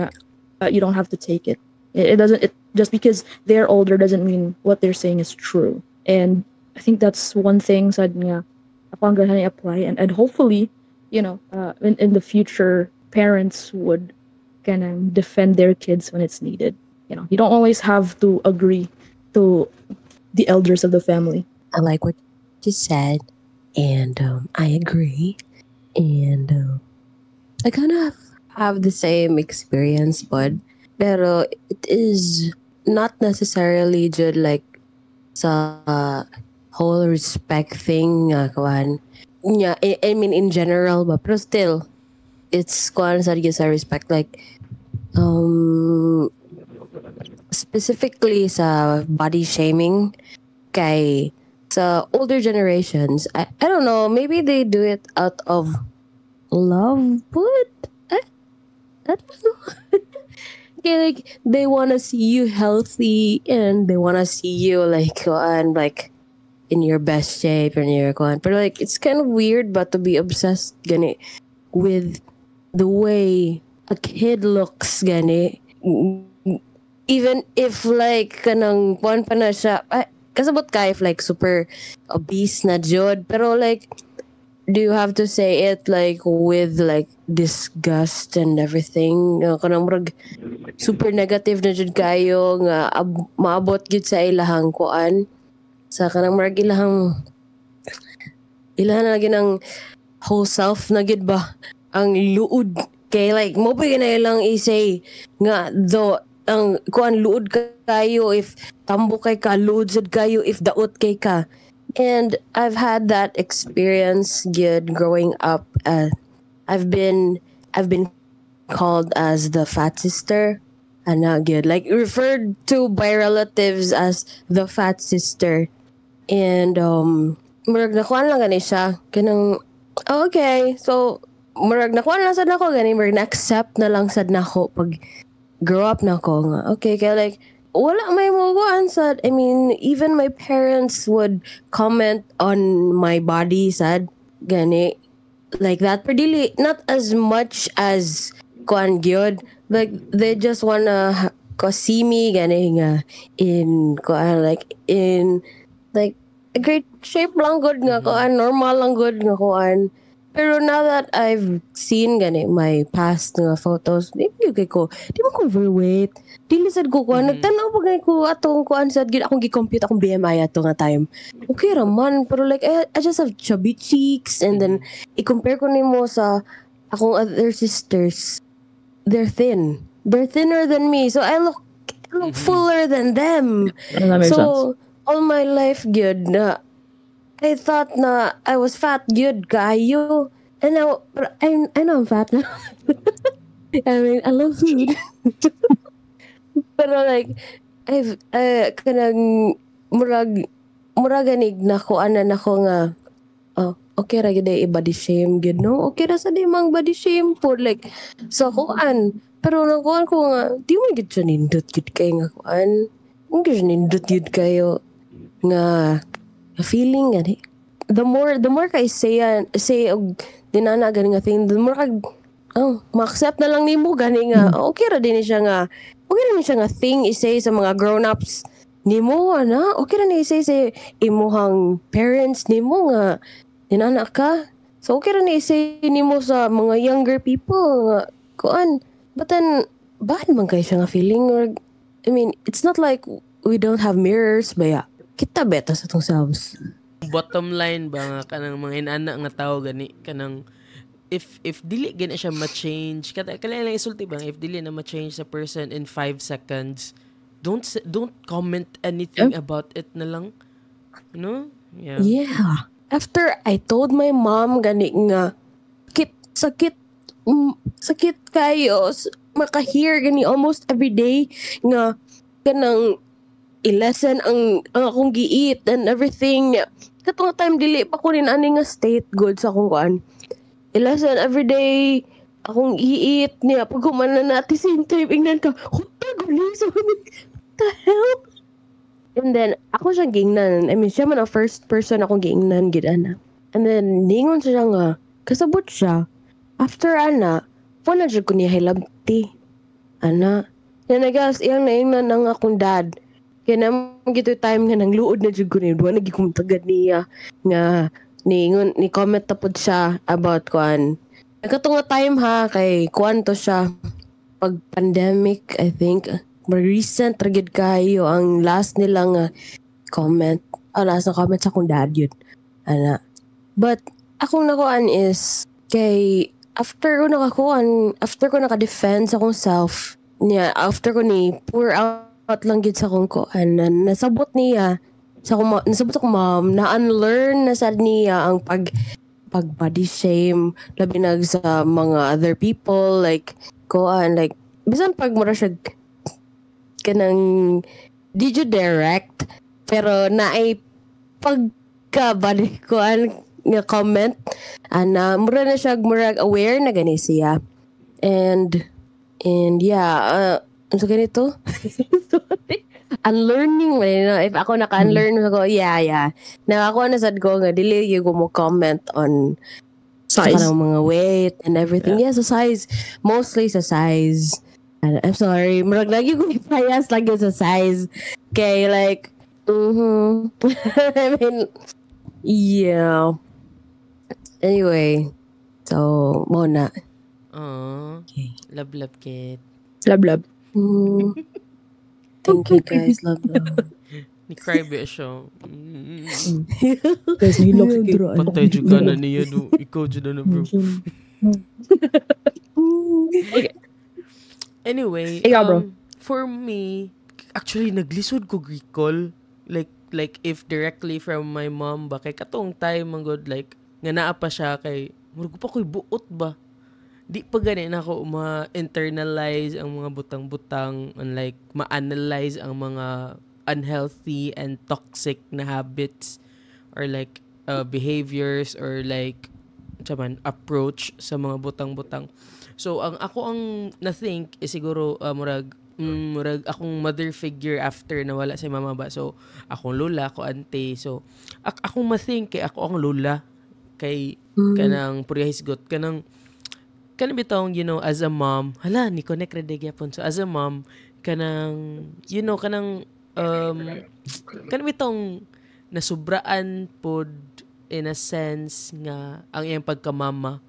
you don't have to take it. It just because they're older doesn't mean what they're saying is true. And I think that's one thing sad nga ako ang apply, and hopefully, you know, in the future, parents would kind of defend their kids when it's needed. You know, you don't always have to agree to the elders of the family. I like what you said, and I agree. And I kind of have the same experience, pero it is not necessarily just like sa whole respect thing, kawan. Yeah, I mean in general, but still, it's kuan sa respect, like specifically sa body shaming kay sa older generations. I don't know, maybe they do it out of love, but I don't know. Okay, like they wanna see you healthy and they wanna see you like in your best shape and your but like it's kind of weird, but to be obsessed gani with the way a kid looks gani, even if like kanang kuan pa na siya, kasabot ka if like super obese na jud, pero like do you have to say it like with like disgust and everything? Kanang murag super negative na jud kayo nga maabot gid sa ilahang kuan, sa kanang murag ilahang na lagi ng whole self na gid ba ang luod Okay, like, mo pa na lang i-say nga, do, ang kuan luod kayo if tambo kay ka, luod sad kayo if daot kay ka. And I've had that experience good growing up. I've been called as the fat sister. Ana good, like referred to by relatives as the fat sister. And murag nakuan lang gani siya kanang okay, so murag nakuan lang sad nako gani, murag na-accept na lang sad nako pag grow up na ko nga. Okay, kaya like wala may maguan sad. I mean, even my parents would comment on my body sad gani like that, but dili not as much as kuan gyud, like they just wanna see me gani nga in kuan like in like a great shape lang good nga kuan, normal lang good nga kuan. Pero now that I've seen gani my past nga photos, di ko overweight. Dili sad ko kuan, nagtanaw pa gani ko atong kuan sad gid akong gi-compute akong BMI ato nga time. Okay raman, pero like I just have chubby cheeks, and then i-compare ko nimo sa akong other sisters. They're thin. They're thinner than me, so I look fuller than them. That makes sense. All my life good na I thought na I was fat good kayo. And now I know I'm fat now. I mean, I love food. Pero like I've kanang murag ganig na ko ana na ko nga okay ra gid i-body shame gid no. Okay ra sa di mang body shame po like so kuan. Pero nakuan ko nga di mo gid siya nindot gid kay nga kuan. Hindi siya nindot gid kayo nga feeling gani. The more kay say og dinana gani nga thing, the more kag ma-accept na lang nimo gani nga okay ra din siya nga thing i-say sa mga grown-ups nimo ana. Okay ra ni i-say sa imuhang parents nimo nga dinana ka. So okay ra ni i-say nimo sa mga younger people nga kuan. But then bad man kay siya nga feeling, or I mean, it's not like we don't have mirrors baya. Kita beta sa tong selves. Bottom line ba nga kanang mga inana nga tao gani kanang if dili gani siya ma-change kaya lang isulti bang if dili na ma-change sa person in 5 seconds, don't comment anything about it na lang, you know? Yeah. After I told my mom gani nga sakit kayo maka-hear gani almost every day nga kanang i-lessen ang akong gi-eat and everything. Katong time dili pa ko rin ani nga state good sa akong kuan. I-lessen every day akong i-eat niya pag humanan na at the same time ingnan ka hutag ulit so the hell. And then ako siya gingnan. I mean siya man ang first person akong gingnan gid ana. And then ningon siya nga kasabot siya after ana wala jud ko niya hilabti ana. Yan nagas iyang naingnan ang akong dad. Kaya naman gito time nga nang luod na jud ko niya. Duwa nagikuntagad niya nga ni comment tapod siya about kuan. Nagkatong time ha kay kuan to siya pag pandemic I think. Recent ragid kayo ang last nilang comment. Last na comment sa akong dad yun. Ana. But akong nakuan is kay after ko naka-defend sa akong self niya, after ko ni pour out lang gid sa akong kuan, nasabot niya sa akong mom na unlearn na sad niya ang pag body shame labi nag sa mga other people like kuan like bisan pag mura siya kanang did you direct pero naay pagka-body kuan nga comment ana mura na siya murag aware na gani siya and yeah so ganito unlearning if ako naka-unlearn ako yeah na ako na sad ko nga dili gyud ko mo comment on Size. sa mga weight and everything. Yeah, sa size, mostly sa size. I'm sorry, murag lagi ko bias lagi sa size kay like I mean yeah. Anyway, so muna. Okay. Love kid. Love. Thank you guys, love. Ni cry ba siya? Guys, hilok si Patay juga na niya do. Ikaw dyan na bro. Okay. Anyway, Ikaw, bro. for me, actually naglisod ko recall like if directly from my mom ba kay katong time man god like nga naa pa siya kay murag pa koy buot ba. Di pa gani na ako ma-internalize ang mga butang-butang and like ma-analyze ang mga unhealthy and toxic na habits or like behaviors or like approach sa mga butang-butang. So ang na-think is siguro murag akong mother figure after nawala si mama ba. So akong lola, ako auntie. So akong ma-think kay ako ang lola kay kanang purihisgot kanang bitong as a mom hala ni connect ready gyapon. So as a mom kanang kanang bitong nasubraan pod in a sense nga ang iyang pagkamama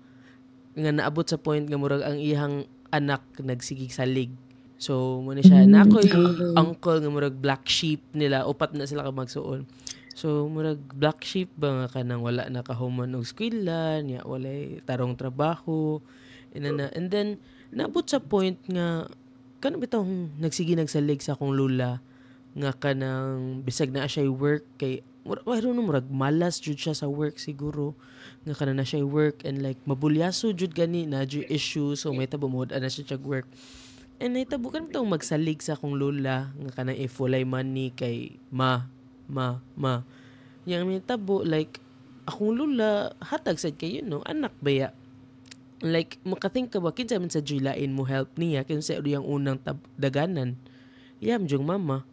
nga naabot sa point nga murag ang iyang anak nagsigig salig. So mo ni siya na ako'y uncle nga murag black sheep nila, upat na sila ka magsuon. So murag black sheep ba nga kanang wala nakahuman og eskwela nya walay tarong trabaho and then naabot sa point nga kanang bitong nagsalig sa akong lula nga kanang bisag na siya work kay I don't know, murag malas jud siya sa work siguro nga kanang na siya work and like mabulyaso jud gani na jud issue so may tabo mo na siya work and naitabo kan bitong magsalig sa akong lula nga kanang if walay money kay ma yang may tabo like akong lula hatag sad kay anak baya like makathink ka ba kinsa man sa julain mo help niya kinsa yung unang daganan yam jung mama,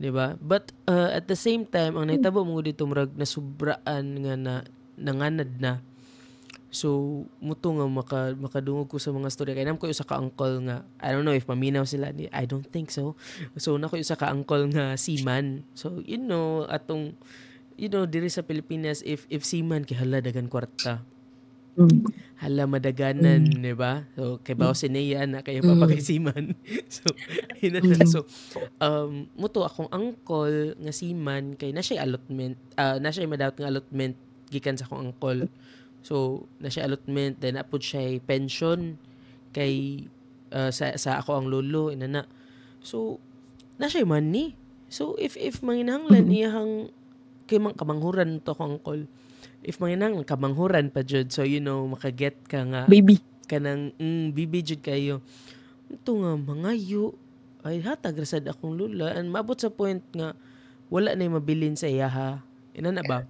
di ba? But at the same time ang naitabo mo dito murag nasubraan nga nanganad na. So muto nga makadungog ko sa mga storya kay nam ko usa ka uncle nga I don't know if maminaw sila I don't think so. So nako usa ka uncle nga seaman. So atong diri sa Pilipinas if seaman kay hala dagan kwarta. Hala madaganan, di ba? So kay bawo sineya na kay papakisiman. So muto akong uncle nga seaman kay na siya allotment, na siya madawat nga allotment gikan sa akong uncle. So na siya allotment then apod siya pension kay sa ako ang lolo inana. So na siya money. So if manginahanglan iyang kay kamanghuran to akong uncle. If manginang kamanghuran pa jud so makaget ka nga Baby. kanang bibi jud kayo ito nga mangayo ay hatag rasad akong lula and maabot sa point nga wala na mabilin sa iyaha inana ba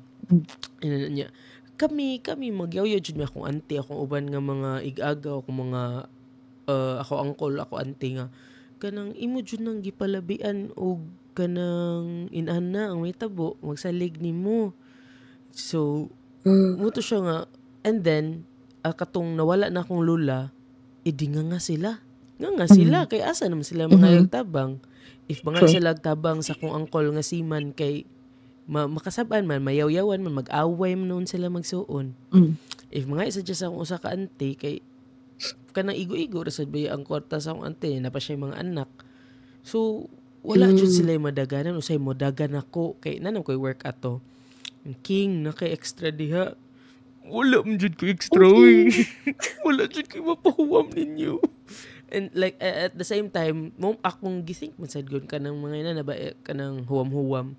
inana niya kami magyawyo jud mi akong auntie akong uban nga mga ig-agaw akong mga ako uncle ako auntie nga kanang imo jud nang gipalabian og kanang inana ang may tabo magsalig nimo. So muto siya nga and then katong nawala na akong lula idi nga sila kay asa naman sila mga tabang if mga sila tabang sa akong uncle nga seaman kay makasabaan man mayaw-yawan man mag-away man noon sila magsuon if mga isa dyan sa akong usa ka auntie kay kanang igo-igo rasad ba ang kwarta sa akong auntie na pa siya mga anak so wala jud sila madaganan usay mo dagan ako kay nanam ko'y work ato king na kay extra diha wala man jud ko extra wala jud ko mapahuwam ninyo and like at the same time mo akong githink man sad gud kanang mga ina na ba kanang huwam-huwam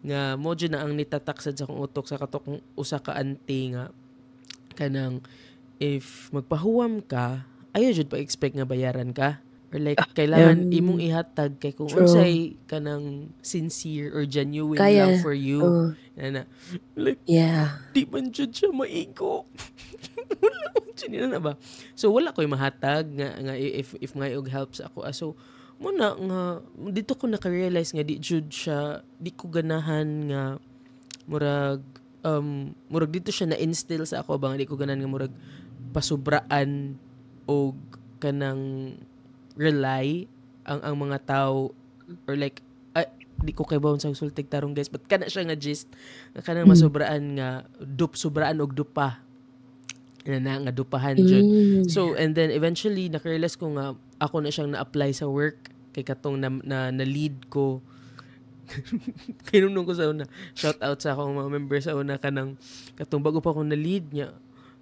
nga mo jud na ang nitataksad sa akong utok sa katok usa ka auntie nga kanang if magpahuwam ka ayo jud pa expect nga bayaran ka or like kailangan imong ihatag kay kung unsay kanang sincere or genuine lang for you na like di man jud siya maigo wala man jud na ba so wala ko'y mahatag nga if may og help sa ako so muna nga dito ko naka-realize nga di jud siya di ko ganahan nga murag dito siya na-instill sa ako bang di ko ganahan nga murag pasubraan og kanang rely ang mga tao or like di ko kay bawon sa sultig tarong guys but kana siya nga gist nga kanang masubraan nga sobraan og dupa na nga dupahan jud so and then eventually naka-realize ko nga ako na siyang na-apply sa work kay katong na lead ko kinunong ko sa una shout out sa akong mga member sa una kanang katong bago pa ako na lead niya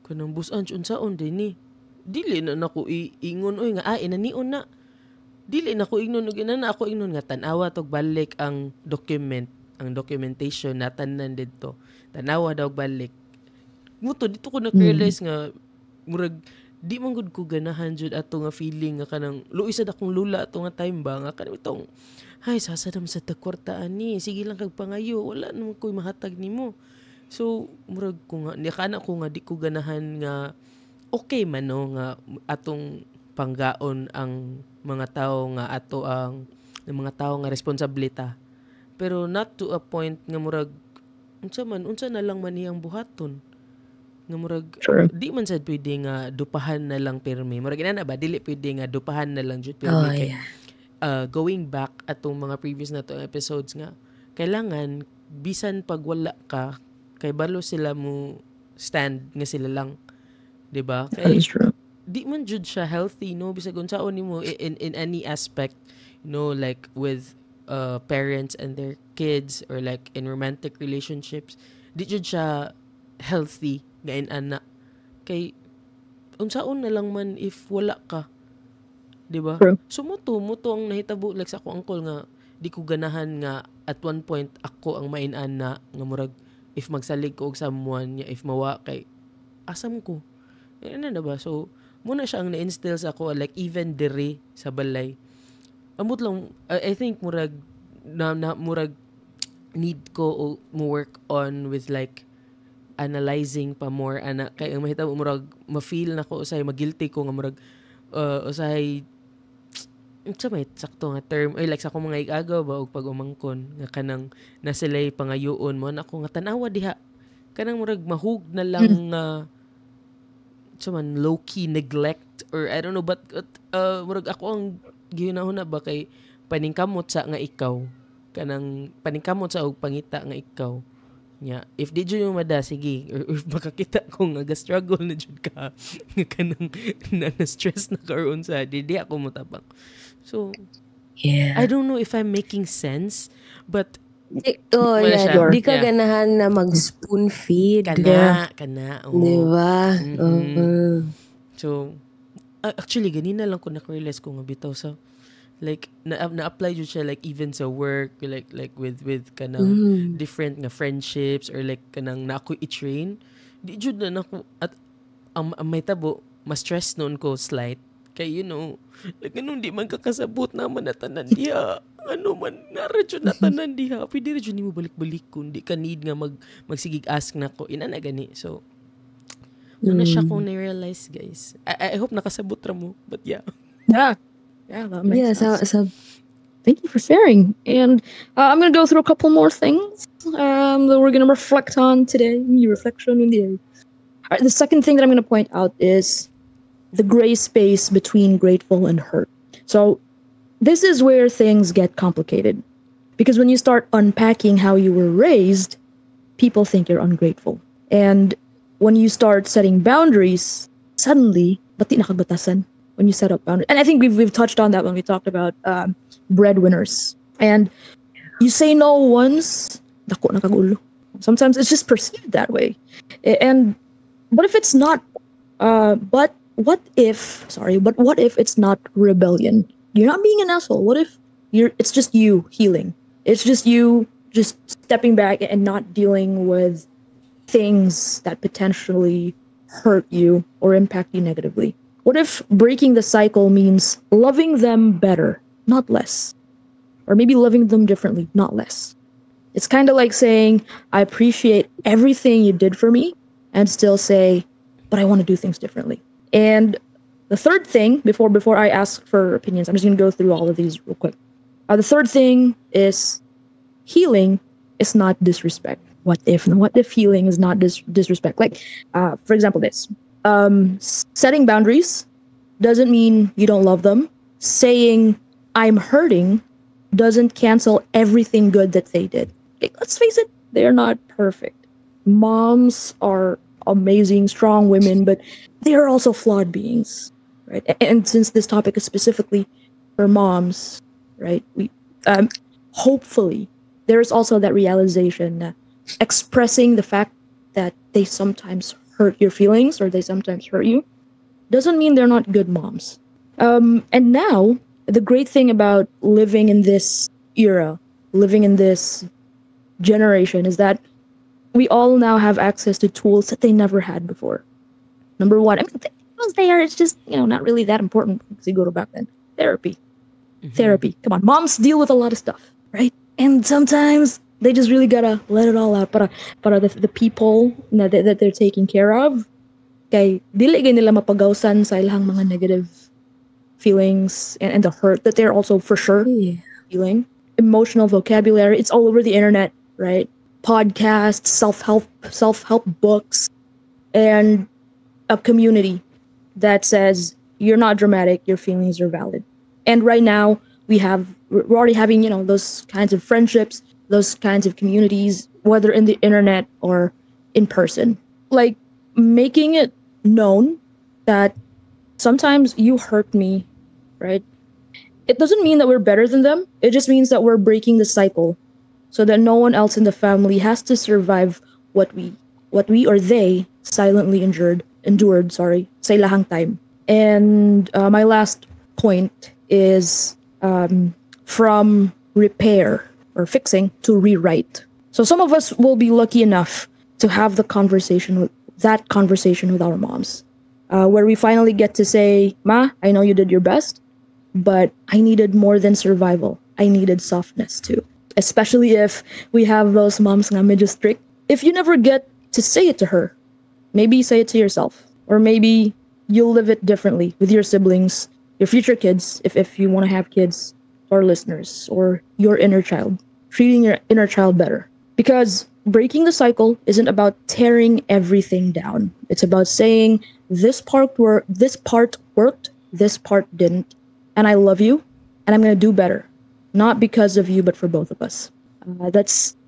kanang boss unsaon din ni dili na nako ingon oy nga inanion na. Dili na ko ignon og na ako ignon nga tan-awa tog balik ang documentation na tanan didto. Tan-awa daw balik. Muto dito ko na-realize nga murag di man gud ko ganahan jud ato nga feeling nga kanang luoy sad akong lula ato nga time ba nga kanitong ay sasadam sa tagkwarta ani sige lang kag pangayo wala naman koy mahatag nimo. So murag ko nga kana ko nga di ko ganahan nga okay man no nga atong panggaon ang mga tao nga ato ang mga tao nga responsibilita. Pero not to a point nga murag unsa na lang man iyang buhaton. Nga murag di man sad pwede nga dupahan na lang pirmi. Murag ina na ba dili pwede nga dupahan na lang jud pirmi going back atong mga previous na to episodes nga kailangan bisan pag wala ka kay balo sila mo stand nga sila lang. 'Di ba? Kay di man jud siya healthy no bisag unsaon nimo in any aspect, you know, like with parents and their kids or like in romantic relationships. Di jud siya healthy gain ana kay unsaon na lang man if wala ka, di ba? So muto ang nahitabo like sa ako uncle nga di ko ganahan nga at one point ako ang mainan na nga murag if magsalig ko og someone ya if mawa kay asam ko ano na ba. So muna siya ang na-instill sa ako like even diri sa balay amot lang I think murag na murag need ko o mo work on with like analyzing pa more ana kay ang mahitabo murag ma-feel nako usay magilty ko nga murag usay unsa may sakto nga term ay like sa akong mga igagaw ba og pag-umangkon nga kanang nasilay pangayoon mo nako nga tan-awa diha kanang murag mahug na lang man low key neglect or I don't know but murag ako ang ginahon na ba kay paningkamot sa nga ikaw kanang paningkamot sa og pangita nga ikaw. Yeah, if di jud mo mada sige or if makakita ko nga struggle na jud ka nga kanang na stress na karon sa di ako motapang. So yeah, I don't know if I'm making sense but di ka ganahan na mag-spoon feed kana di ba? So actually ganina lang ko na-realize ko nga bitaw sa like na-apply jud siya like even sa work like with kanang different nga friendships or like kanang na ako i-train di jud na nako at ang may tabo ma-stress noon ko slight kay you know like ganun di man kakasabot naman na tanan diha ano man nara jud na tanan diha pwede ra jud nimo balik-balik kun di ka need nga magsigig ask nako ina na gani. So muna siya kong na-realize guys. I hope nakasabot ra mo but yeah that makes sense. So thank you for sharing. And I'm going to go through a couple more things that we're going to reflect on today. Reflection in the day. All right, the second thing that I'm going to point out is the gray space between grateful and hurt. So this is where things get complicated. Because when you start unpacking how you were raised, people think you're ungrateful. And when you start setting boundaries, suddenly, ba't di nakabatasan? When you set up boundaries. And I think we've touched on that when we talked about breadwinners. And you say no once, dako na kagulo. Sometimes it's just perceived that way. And what if it's not but what if it's not rebellion? You're not being an asshole. What if it's just you healing? It's just you just stepping back and not dealing with things that potentially hurt you or impact you negatively. What if breaking the cycle means loving them better, not less? Or maybe loving them differently, not less. It's kind of like saying, I appreciate everything you did for me, and still say, but I want to do things differently. And the third thing, before I ask for opinions, I'm just going to go through all of these real quick. The third thing is healing is not disrespect. What if healing is not disrespect? Like, for example, this. Setting boundaries doesn't mean you don't love them. Saying I'm hurting doesn't cancel everything good that they did. Let's face it, they're not perfect. Moms are amazing, strong women, but they are also flawed beings, right? And since this topic is specifically for moms, right? We hopefully there's also that realization that expressing the fact that they sometimes hurt your feelings or they sometimes hurt you doesn't mean they're not good moms. And now, the great thing about living in this era, living in this generation, is that we all now have access to tools that they never had before. Number one, I mean, it was there. It's just, not really that important because you go to back then. Therapy. Therapy. Come on. Moms deal with a lot of stuff, right? And sometimes they just really gotta let it all out. Para the people that they're taking care of, kay dili kay nila mapagawsan sa ilang mga negative feelings and the hurt that they're also for sure feeling. Emotional vocabulary, it's all over the internet, right? Podcasts, self-help books, and a community that says you're not dramatic, your feelings are valid. And right now we're already having, those kinds of friendships, those kinds of communities, whether in the internet or in person. Like making it known that sometimes you hurt me, right? It doesn't mean that we're better than them. It just means that we're breaking the cycle so that no one else in the family has to survive what we or they silently endured, sa ilahang time. And my last point is from repair or fixing to rewrite. So some of us will be lucky enough to have that conversation with our moms, where we finally get to say, "Ma, I know you did your best, but I needed more than survival. I needed softness too." Especially if we have those moms nga medyo strict. If you never get to say it to her, maybe say it to yourself, or maybe you'll live it differently with your siblings, your future kids, if you want to have kids, or listeners, or your inner child, treating your inner child better. Because breaking the cycle isn't about tearing everything down. It's about saying, this part worked, this part didn't, and I love you, and I'm going to do better. Not because of you, but for both of us. That's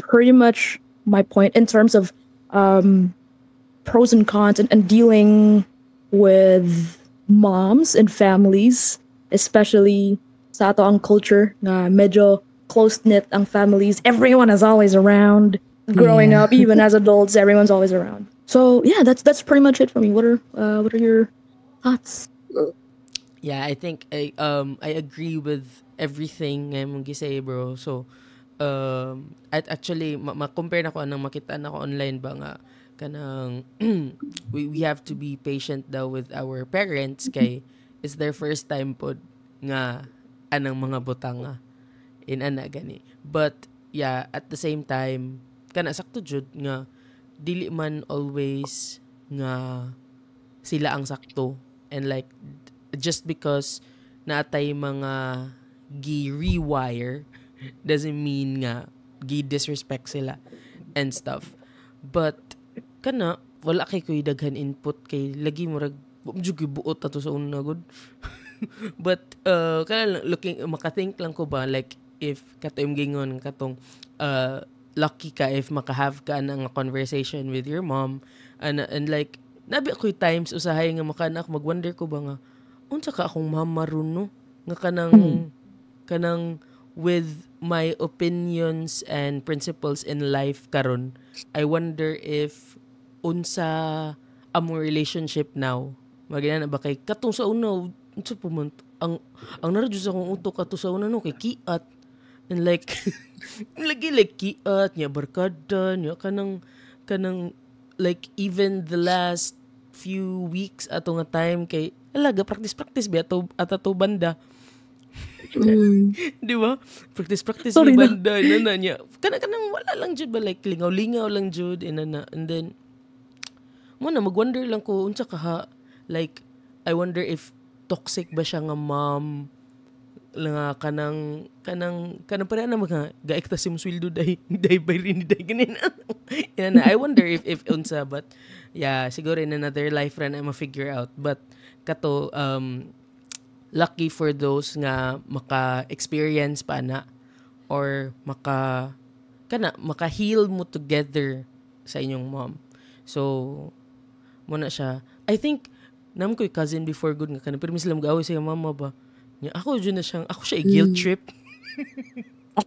pretty much my point in terms of pros and cons and dealing with moms and families, especially sa ato ang culture na medyo close-knit ang families. Everyone is always around. Growing up, even as adults, everyone's always around. So yeah, that's pretty much it for me. What are your thoughts? Yeah, I think I agree with everything nga mong gisay, bro. So at actually ma-compare na ko anang makita na ko online ba nga kanang we have to be patient daw with our parents kay it's their first time pod nga anang mga butang nga in ana gani. But yeah, at the same time kana sakto jud nga dili man always nga sila ang sakto, and like just because naatay mga gi-rewire doesn't mean nga gi-disrespect sila and stuff. But kana wala kay koy daghan input kay lagi murag jud buot ato sa una gud. But kana looking makathink lang ko ba like if katong gingon katong lucky ka if maka-have ka ng conversation with your mom and like nabi ako'y times usahay nga makanak mag-wonder ko ba nga unsa ka akong mama ron no nga kanang with my opinions and principles in life karon. I wonder if unsa among relationship now magina na ba kay katong sa una unsa po man ang naradyo sa akong utok kato sa una no kay kiat and like lagi like kiat nya barkada nya kanang like even the last few weeks ato nga time kay alaga practice ba ato banda. Di ba? Practice ni banda na niya. Kanang wala lang jud ba like lingaw lang jud and then mo na magwonder lang ko unsa ka ha like I wonder if toxic ba siya nga mom nga kanang pare na mga gaekta sim sweldo dai bayrin dai ganin. I wonder if unsa, but yeah, siguro in another life ran I ma-figure out, but kato lucky for those nga maka-experience pa na or maka-heal mo together sa inyong mom. So muna siya. I think nam ko'y cousin before good nga kana pero mislam gaaway sa mama ba. Ako siya guilt trip.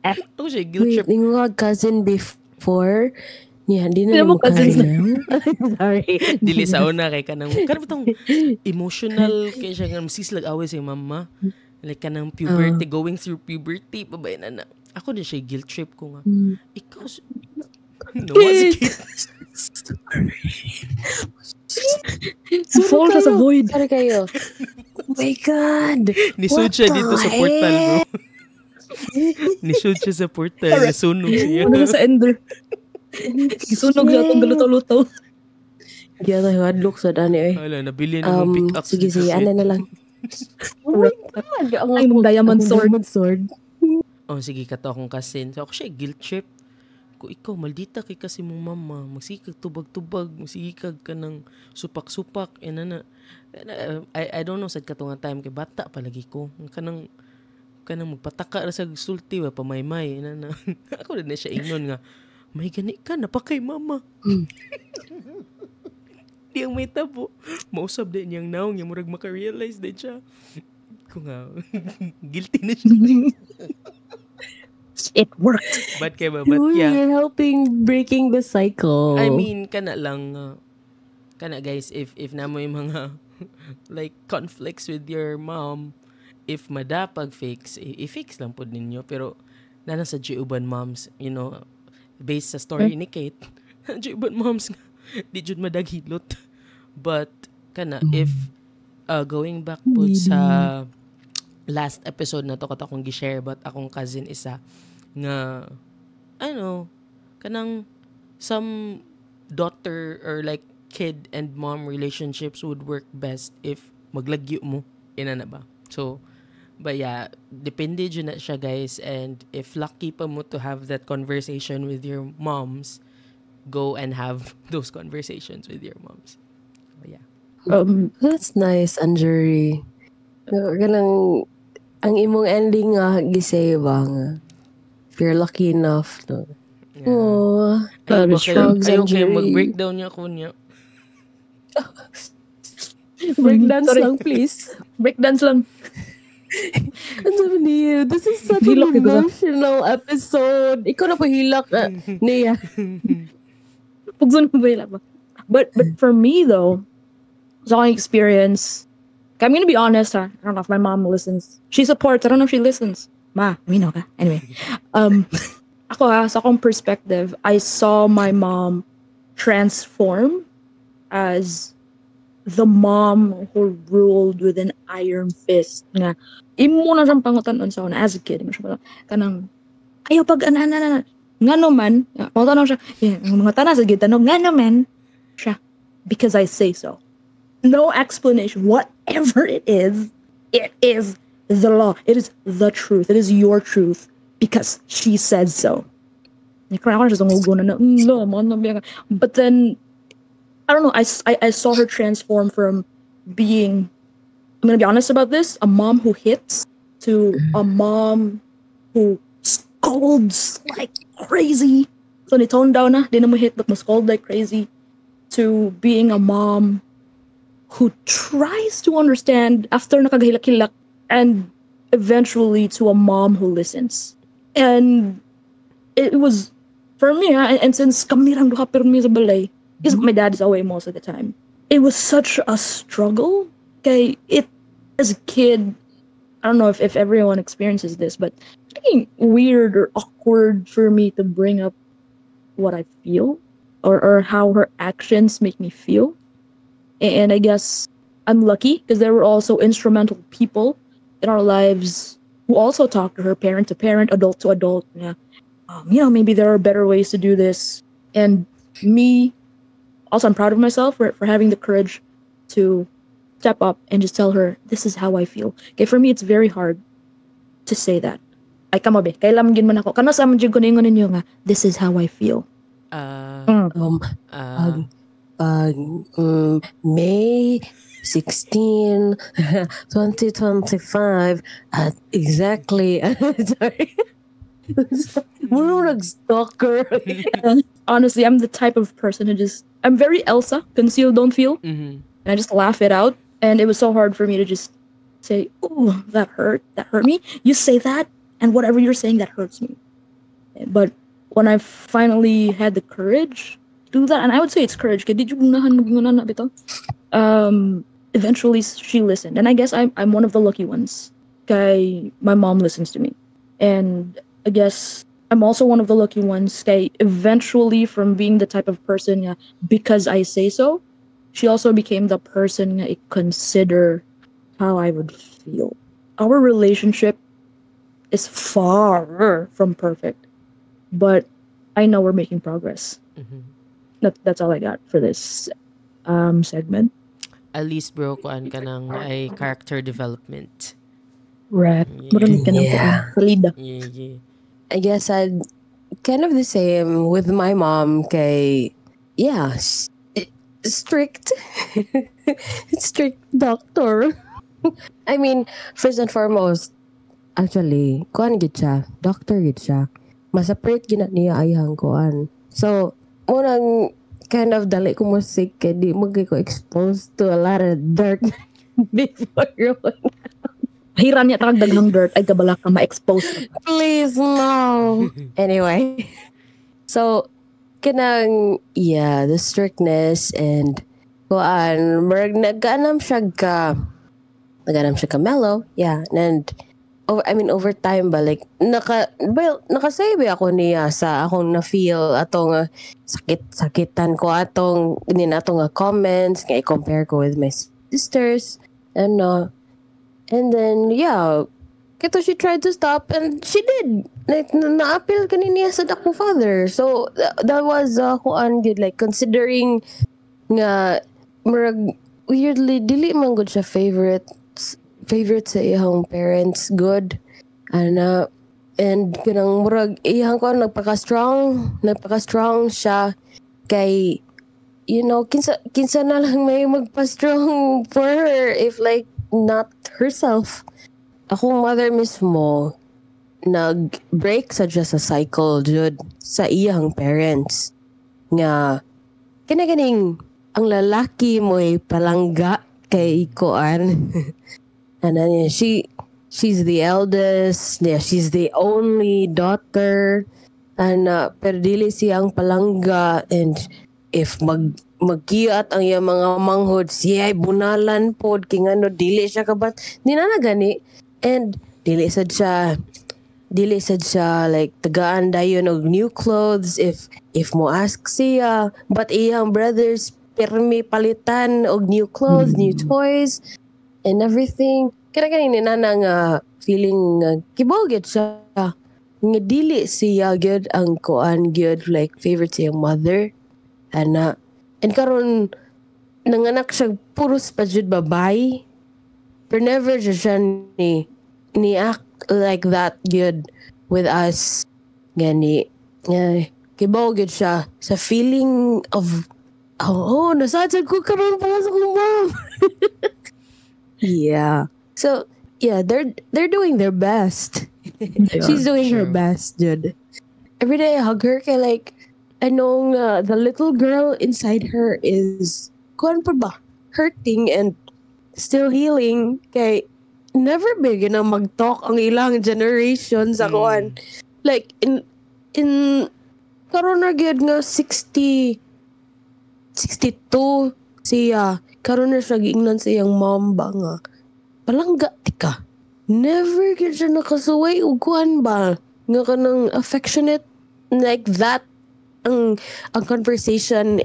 Ako siya guilt trip. Yung mga cousin before Yeah, di na Sino mo mo kaya. cousins Sorry. Dili sa una kay kanang tong emotional kay siya nga masislag away sa mama. Like kanang puberty, going through puberty, babay na. Ako din siya guilt trip ko nga. Ikaw, no, sige. Fall siya sa void. Sorry kayo. Oh my God. Nisud siya dito sa portal, bro. Nisud siya sa portal. Nasunog siya. Ano na sa ender? Gisunog siya itong galutaw-lutaw. Kaya tayo hadlok sa dani eh. Wala, nabili na mong pick up. Sige, ano na lang. Oh my God. Ay, mong diamond sword. Oh, sige, kato akong cousin. So, ako siya guilt trip. Kung ikaw, maldita kay kasi mong mama. Magsikag tubag-tubag. Magsikag ka ng supak-supak. I don't know, sad katungan time kay bata palagi ko. Kanang magpataka na sa sulti, pamaymay. Ako na siya ingnon nga. May gani ka, napakay mama. Di ang may tabo. Mausap din niyang naong niya. Murag makarealize din siya. Kung nga, guilty na siya. It worked. Ba't kaya? You're helping breaking the cycle. I mean, kana lang, kana guys, if namo yung mga, like, conflicts with your mom, if madapag fix, i-fix lang po ninyo. Pero, nana sa G-Uban moms, you know, based sa story ni Kate, G-Uban moms nga, di jud madaghilot. But, kana, if, going back po sa last episode na to, kata akong gi-share about akong cousin isa, nga, kanang, some daughter or like kid and mom relationships would work best if maglagyo mo, ina na ba? So, but yeah, depende dyan na siya guys, and if lucky pa mo to have that conversation with your moms, go and have those conversations with your moms. So, yeah. That's nice, Anjuri. Ganang, ang imong ending nga gisay ba nga. If you're lucky enough, no? Yeah. Oh, That is true. Ayaw kayo mag-breakdown niya ko niya. Breakdance Sorry. lang, please. Breakdance lang. Ano niya? This is such an Hilak ito ba? emotional episode. Ikaw na pahilak, Nia. Pugsun mo ba yun ba? But for me though, sa aking experience, I'm gonna be honest, I don't know if my mom listens. She supports. I don't know if she listens. Ma, we know ka. Anyway, ako sa akong perspective, I saw my mom transform as the mom who ruled with an iron fist. Nga, imo na siyang pangutan sa una as a kid. Kanang, ayaw pag nga naman, pangutan siya, mga tanas, tanong, nga naman, siya, because I say so. No explanation. Whatever it is the law. It is the truth. It is your truth because she said so. But then, I don't know, I saw her transform from being, I'm going to be honest about this, a mom who hits to a mom who scolds like crazy. So, ni tone down na, di na mo hit, but mo scold like crazy, to being a mom who tries to understand after nakagahilak-hilak, and eventually to a mom who listens. And it was, for me, and since kami lang duha pero sa balay, because my dad is away most of the time, it was such a struggle. Okay, it, as a kid, I don't know if everyone experiences this, but it's getting weird or awkward for me to bring up what I feel or how her actions make me feel. And I guess I'm lucky because there were also instrumental people in our lives who also talk to her, parent to parent, adult to adult. Yeah. Maybe there are better ways to do this. And me, also, I'm proud of myself for having the courage to step up and just tell her, this is how I feel. Okay, for me, it's very hard to say that. Ay, kamabe, kailan gin man ako. Kano sa manjig ko ninyo ninyo nga, this is how I feel. May 16, 2025 at exactly. Sorry. Stalker. Honestly, I'm the type of person who I'm very Elsa, conceal, don't feel. Mm-hmm. And I just laugh it out. And it was so hard for me to just say, oh, that hurt me. You say that, and whatever you're saying, that hurts me. But when I finally had the courage to do that, and I would say it's courage. Kaya di yung unahan mag-ingunan na bito. Eventually she listened, and I guess I'm one of the lucky ones. Kay my mom listens to me, and I guess I'm also one of the lucky ones. Kay eventually, from being the type of person nga, because I say so, she also became the person nga I consider how I would feel. Our relationship is far from perfect, but I know we're making progress. That's all I got for this segment. At least bro, kuan ka ng ay character development. Right. Marami ka ng salida. Yeah. I guess I'd kind of the same with my mom. Kay, yeah, strict, strict doctor. I mean, first and foremost, actually, kuan gid siya, doctor gid siya. Masaprit gina niya ayang kuan. So, unang kind of dali ko mo sick, kaya di mo ko exposed to a lot of dirt before yun. Hiran niya tarag daghang dirt ay kabala ka ma-expose. Please, no. Anyway, so, kanang, yeah, the strictness and kuan, nagganam siya ka mellow, yeah, and over time ba, like, nakasave ako niya sa akong na-feel atong sakitan ko atong comments, nga i-compare ko with my sisters, and then, yeah, kito she tried to stop, and she did. Like, na-appeal kanina sa akong father. So, that was, kuan good, like, considering nga, weirdly, dili man good siya favorite sa iyang parents, good. And kanang murag, iyang ko, nagpaka-strong siya kay, you know, kinsa na lang may magpa-strong for her if like, not herself. Akong mother mismo, nag-break sa just a cycle, jud, sa iyang parents. Nga, kinaganing, ang lalaki mo'y palangga kay kuan. And then she's the eldest. Yeah, she's the only daughter. And pero dili siyang palangga. And if magkiyat ang iyang mga manghod, siya ay bunalan pod kay ngano dili siya kabat. Di na gani. And dili sad siya like tagaan dayon og new clothes if mo ask siya. But iyang brothers permi palitan og new clothes, new toys, and everything. Kaya kanina na nga feeling kibogit siya. Nga dili siya gyud ang kuan gyud like favorite sa iyang mother. And karon nanganak siya puros pa jud babae. Pero never siya ni act like that good with us. Gani. Kibogit siya sa feeling of nasasad ko karon para sa kong mom. Yeah. So, yeah, they're doing their best. She's doing her best, dude. Every day I hug her kay like, I know the little girl inside her is kuan pa ba? Hurting and still healing. Kay never big na mag-talk ang ilang generation sa kuan. Like in karon na gyud nga 62 siya. Karon na siya giingnan sa iyang mom ba nga. Palangga tika. Never gyud siya nakasuway og kuan ba? Nga kanang affectionate like that ang conversation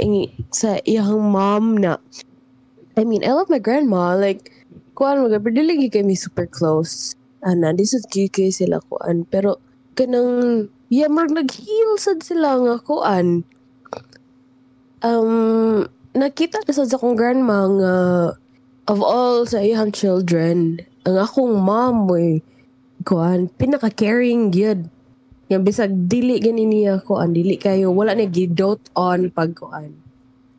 sa iyang mom na. I mean, I love my grandma. Like, kuan mga perdili kami super close. This is kay sila kuan. Pero kanang nag-heal sad sila nga kuan. Nakita na sa akong grandma nga of all sa iyang children, ang akong mom kuan pinaka-caring gyud. Nga bisag dili gani niya kuan, dili kayo wala na gidot on pag kuan.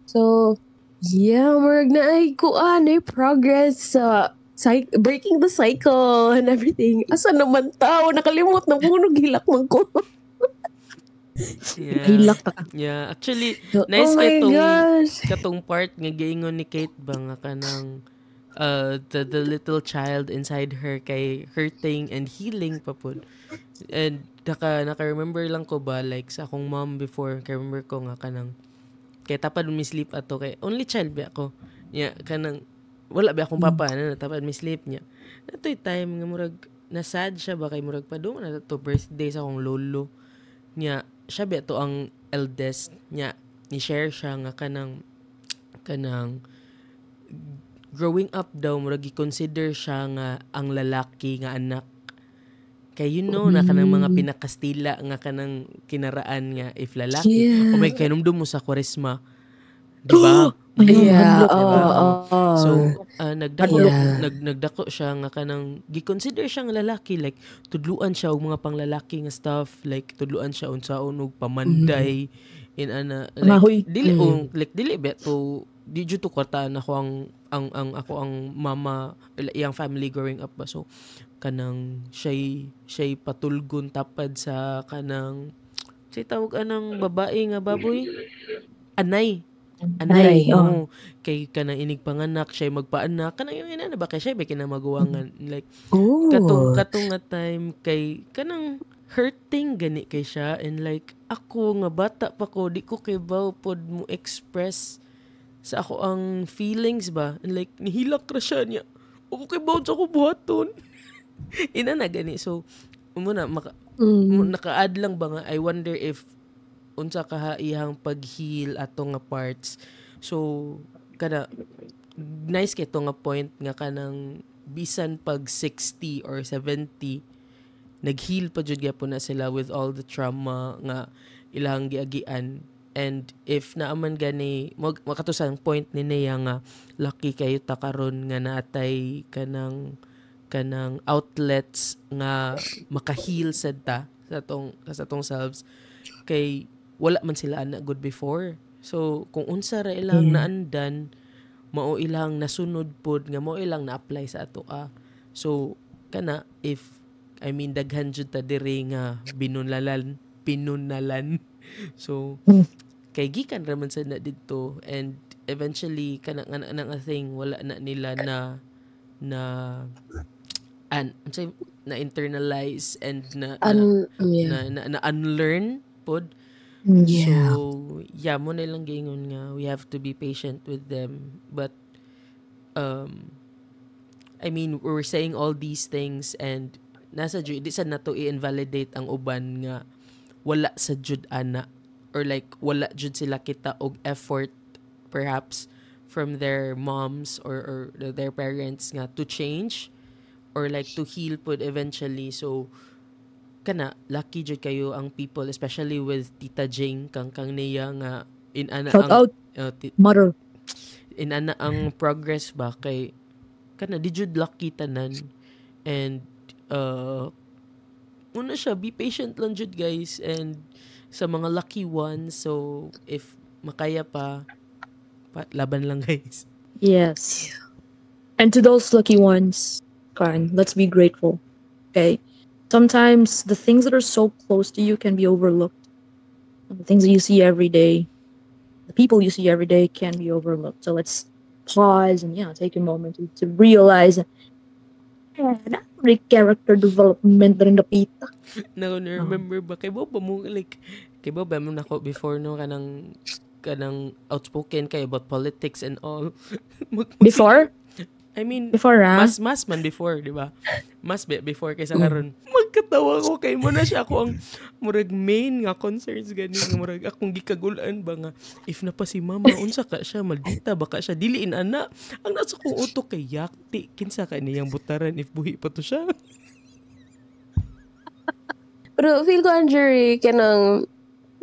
So, yeah, marag na ay kuan ay progress sa breaking the cycle and everything. Asa naman tao nakalimot na punog hilak man ko. Hilak ta ka. Yeah, actually nice katong part nga giingon ni Kate ba nga kanang the little child inside her kay hurting and healing pa pud. And naka-remember lang ko ba, like, sa akong mom before, remember ko nga kanang, kaya tapad mi sleep ato, kay only child ba ako, niya, kanang, wala ba akong papa, tapad mi sleep niya. Ito'y time, nga murag, nasad siya ba, kay murag pa doon, na to birthday sa akong lolo, niya, siya ba ito ang eldest, niya, ni-share siya nga kanang, growing up daw, murag i-consider siya nga ang lalaki nga anak. Kaya na kanang mga pinakastila nga kanang kinaraan nga if lalaki. Yeah. O may kanumdum mo sa kwaresma. Diba? Yeah, Diba? So, Yeah. nagdako siya nga kanang giconsider siya nga lalaki. Like, tudluan siya og mga panglalaki nga stuff. Like, tudluan siya unsaon og pamanday. In ana, Mahoy. like, dili ba to, di dito ko taan ako ako ang mama, iyang family growing up ba. So, kanang siya'y patulgon tapad sa kanang siya'y tawag anang babae nga baboy anay Oo. kay kanang inig panganak siya'y magpaanak kanang yung ina na ba kay siya'y kinamaguwangan like Oh. katong nga time kay kanang hurting gani kay siya and like ako nga bata pa ko di ko kay baw pod mo express sa ako ang feelings ba and like nihilak ra siya niya ako kay baw sa ko buhaton. Ina na gani. So, muna, naka-add lang ba nga, I wonder if unsa ka iyang pag-heal ato nga parts. So, nice kay to nga point nga kanang bisan pag 60 or 70, nag-heal pa jud gyapon na sila with all the trauma nga ilang giagian. And if naaman gani, makatusang point ni Nea nga, lucky kayo ta karon nga natay kanang outlets nga maka-heal sad ta sa atong selves kay wala man sila ana good before. So kung unsa ra ilang naandan mao ilang nasunod pod nga mao ilang na-apply sa ato So kana if daghan jud ta diri nga pinunalan. So kay gikan ra man sad na didto and eventually kana nga thing wala na nila na internalize and na unlearn pod. Yeah. So mo na lang gingon nga we have to be patient with them, but we're saying all these things and nasa jud di sad nato i-invalidate ang uban nga wala sa jud ana or like wala jud sila kita og effort perhaps from their moms or their parents nga to change or like to heal pod eventually. So kana lucky jud kayo ang people, especially with Tita Jing kang niya nga in ana Shout out, mother. In ana ang progress ba kay kana di jud lucky tanan and una siya be patient lang jud guys and sa mga lucky ones. So if makaya pa laban lang guys. Yes. And to those lucky ones, Karen, let's be grateful. Okay? Sometimes the things that are so close to you can be overlooked. The things that you see every day, the people you see every day can be overlooked. So let's pause and take a moment to realize character development rin napita. Remember ba kay ba mo like kay ba mo nako before no kanang outspoken kay about politics and all. Before? Before mas man before, di ba? Mas before kaysa karon. Magkatawa ko kay mo na siya ako ang murag main nga concerns gani nga murag akong gikagulan ba nga if na pa si mama unsa ka siya maldita baka siya diliin ana. Ang nasa kong utok kay yakti kinsa ka niyang butaran if buhi pa to siya. Pero feel ko Anjuri kanang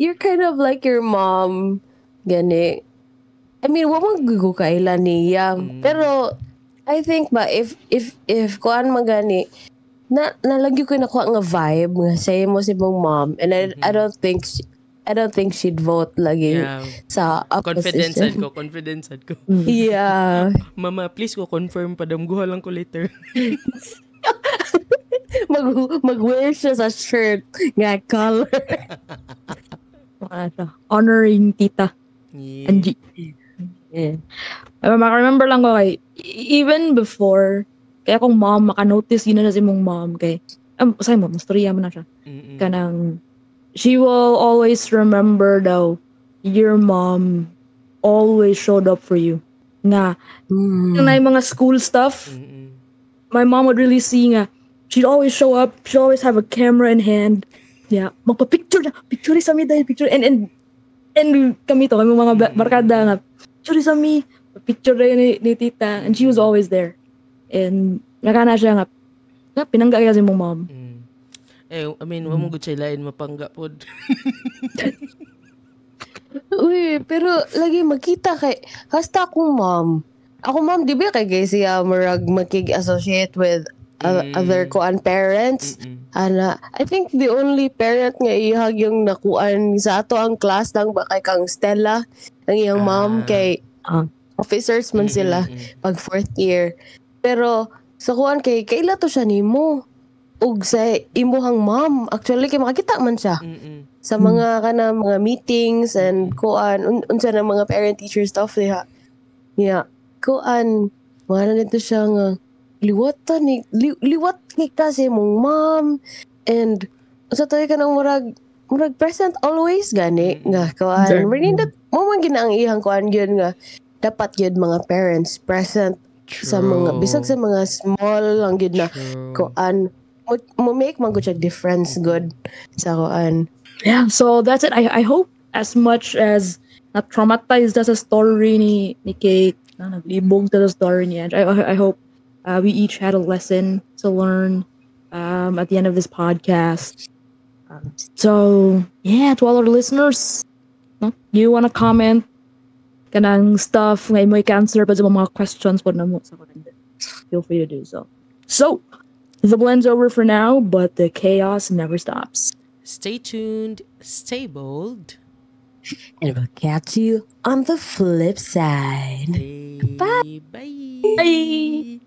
you're kind of like your mom gani. Wa mo gugukailan niya. Pero I think ba if kuan magani nalagi ko nakuha nga vibe nga say mo si mong mom and I don't think she'd vote lagi sa opposition. Confidence ko. Yeah. Mama, please ko confirm padamguha lang ko later. Mag-wear siya sa shirt nga color. Honoring tita. Yeah. Angie. Yeah. Maka-remember lang ko kay even before kaya kung mom maka-notice yun na si mong mom kay say mo, mastorya mo na siya. Kanang, she will always remember though, your mom always showed up for you. Nga, yung na yung mga school stuff, my mom would really see nga, she'd always show up, she'd always have a camera in hand. Yeah, magpa-picture na, picture sa mi dahil, picture, and kami mga barkada nga, picture sa mi, picture ni tita, and she was always there. And nakana siya nga pinangga kasi mong mom. I mean, wamo gud siya lain mapangga pod. Uy, pero lagi magkita kay hasta akong mom. Ako mom, di ba kay siya marag makig-associate with other kuan parents? Ana, I think the only parent nga ihag yung nakuan sa ato ang class lang ba kay kang Stella, ang iyang mom kay officers man sila pag 4th year. Pero sa kuan kay kaila to siya nimo. Ug sa imuhang mom, actually kay makakita man siya sa mga mga meetings and kuan unsa na mga parent teacher stuff diha. Yeah, kuan wala nito siya nga liwat ni kasi mong mom, and unsa tayo ka nang murag present always gani nga kuan nindot mo man ginaang iyang kuan gyud nga dapat gyud mga parents present sa mga bisag sa mga small lang gyud na kuan mo make man gud siya difference good sa kuan. Yeah, so that's it. I hope as much as na traumatized as a story ni Kate, na naglibog sa story niya. I hope we each had a lesson to learn at the end of this podcast. So yeah, to all our listeners, no, you want to comment kanang stuff nga mo i-answer pa sa mga questions po na mo sa feel free to do so. So the blend's over for now, but the chaos never stops. Stay tuned, stay bold, And we'll catch you on the flip side. Bye. Bye. Bye.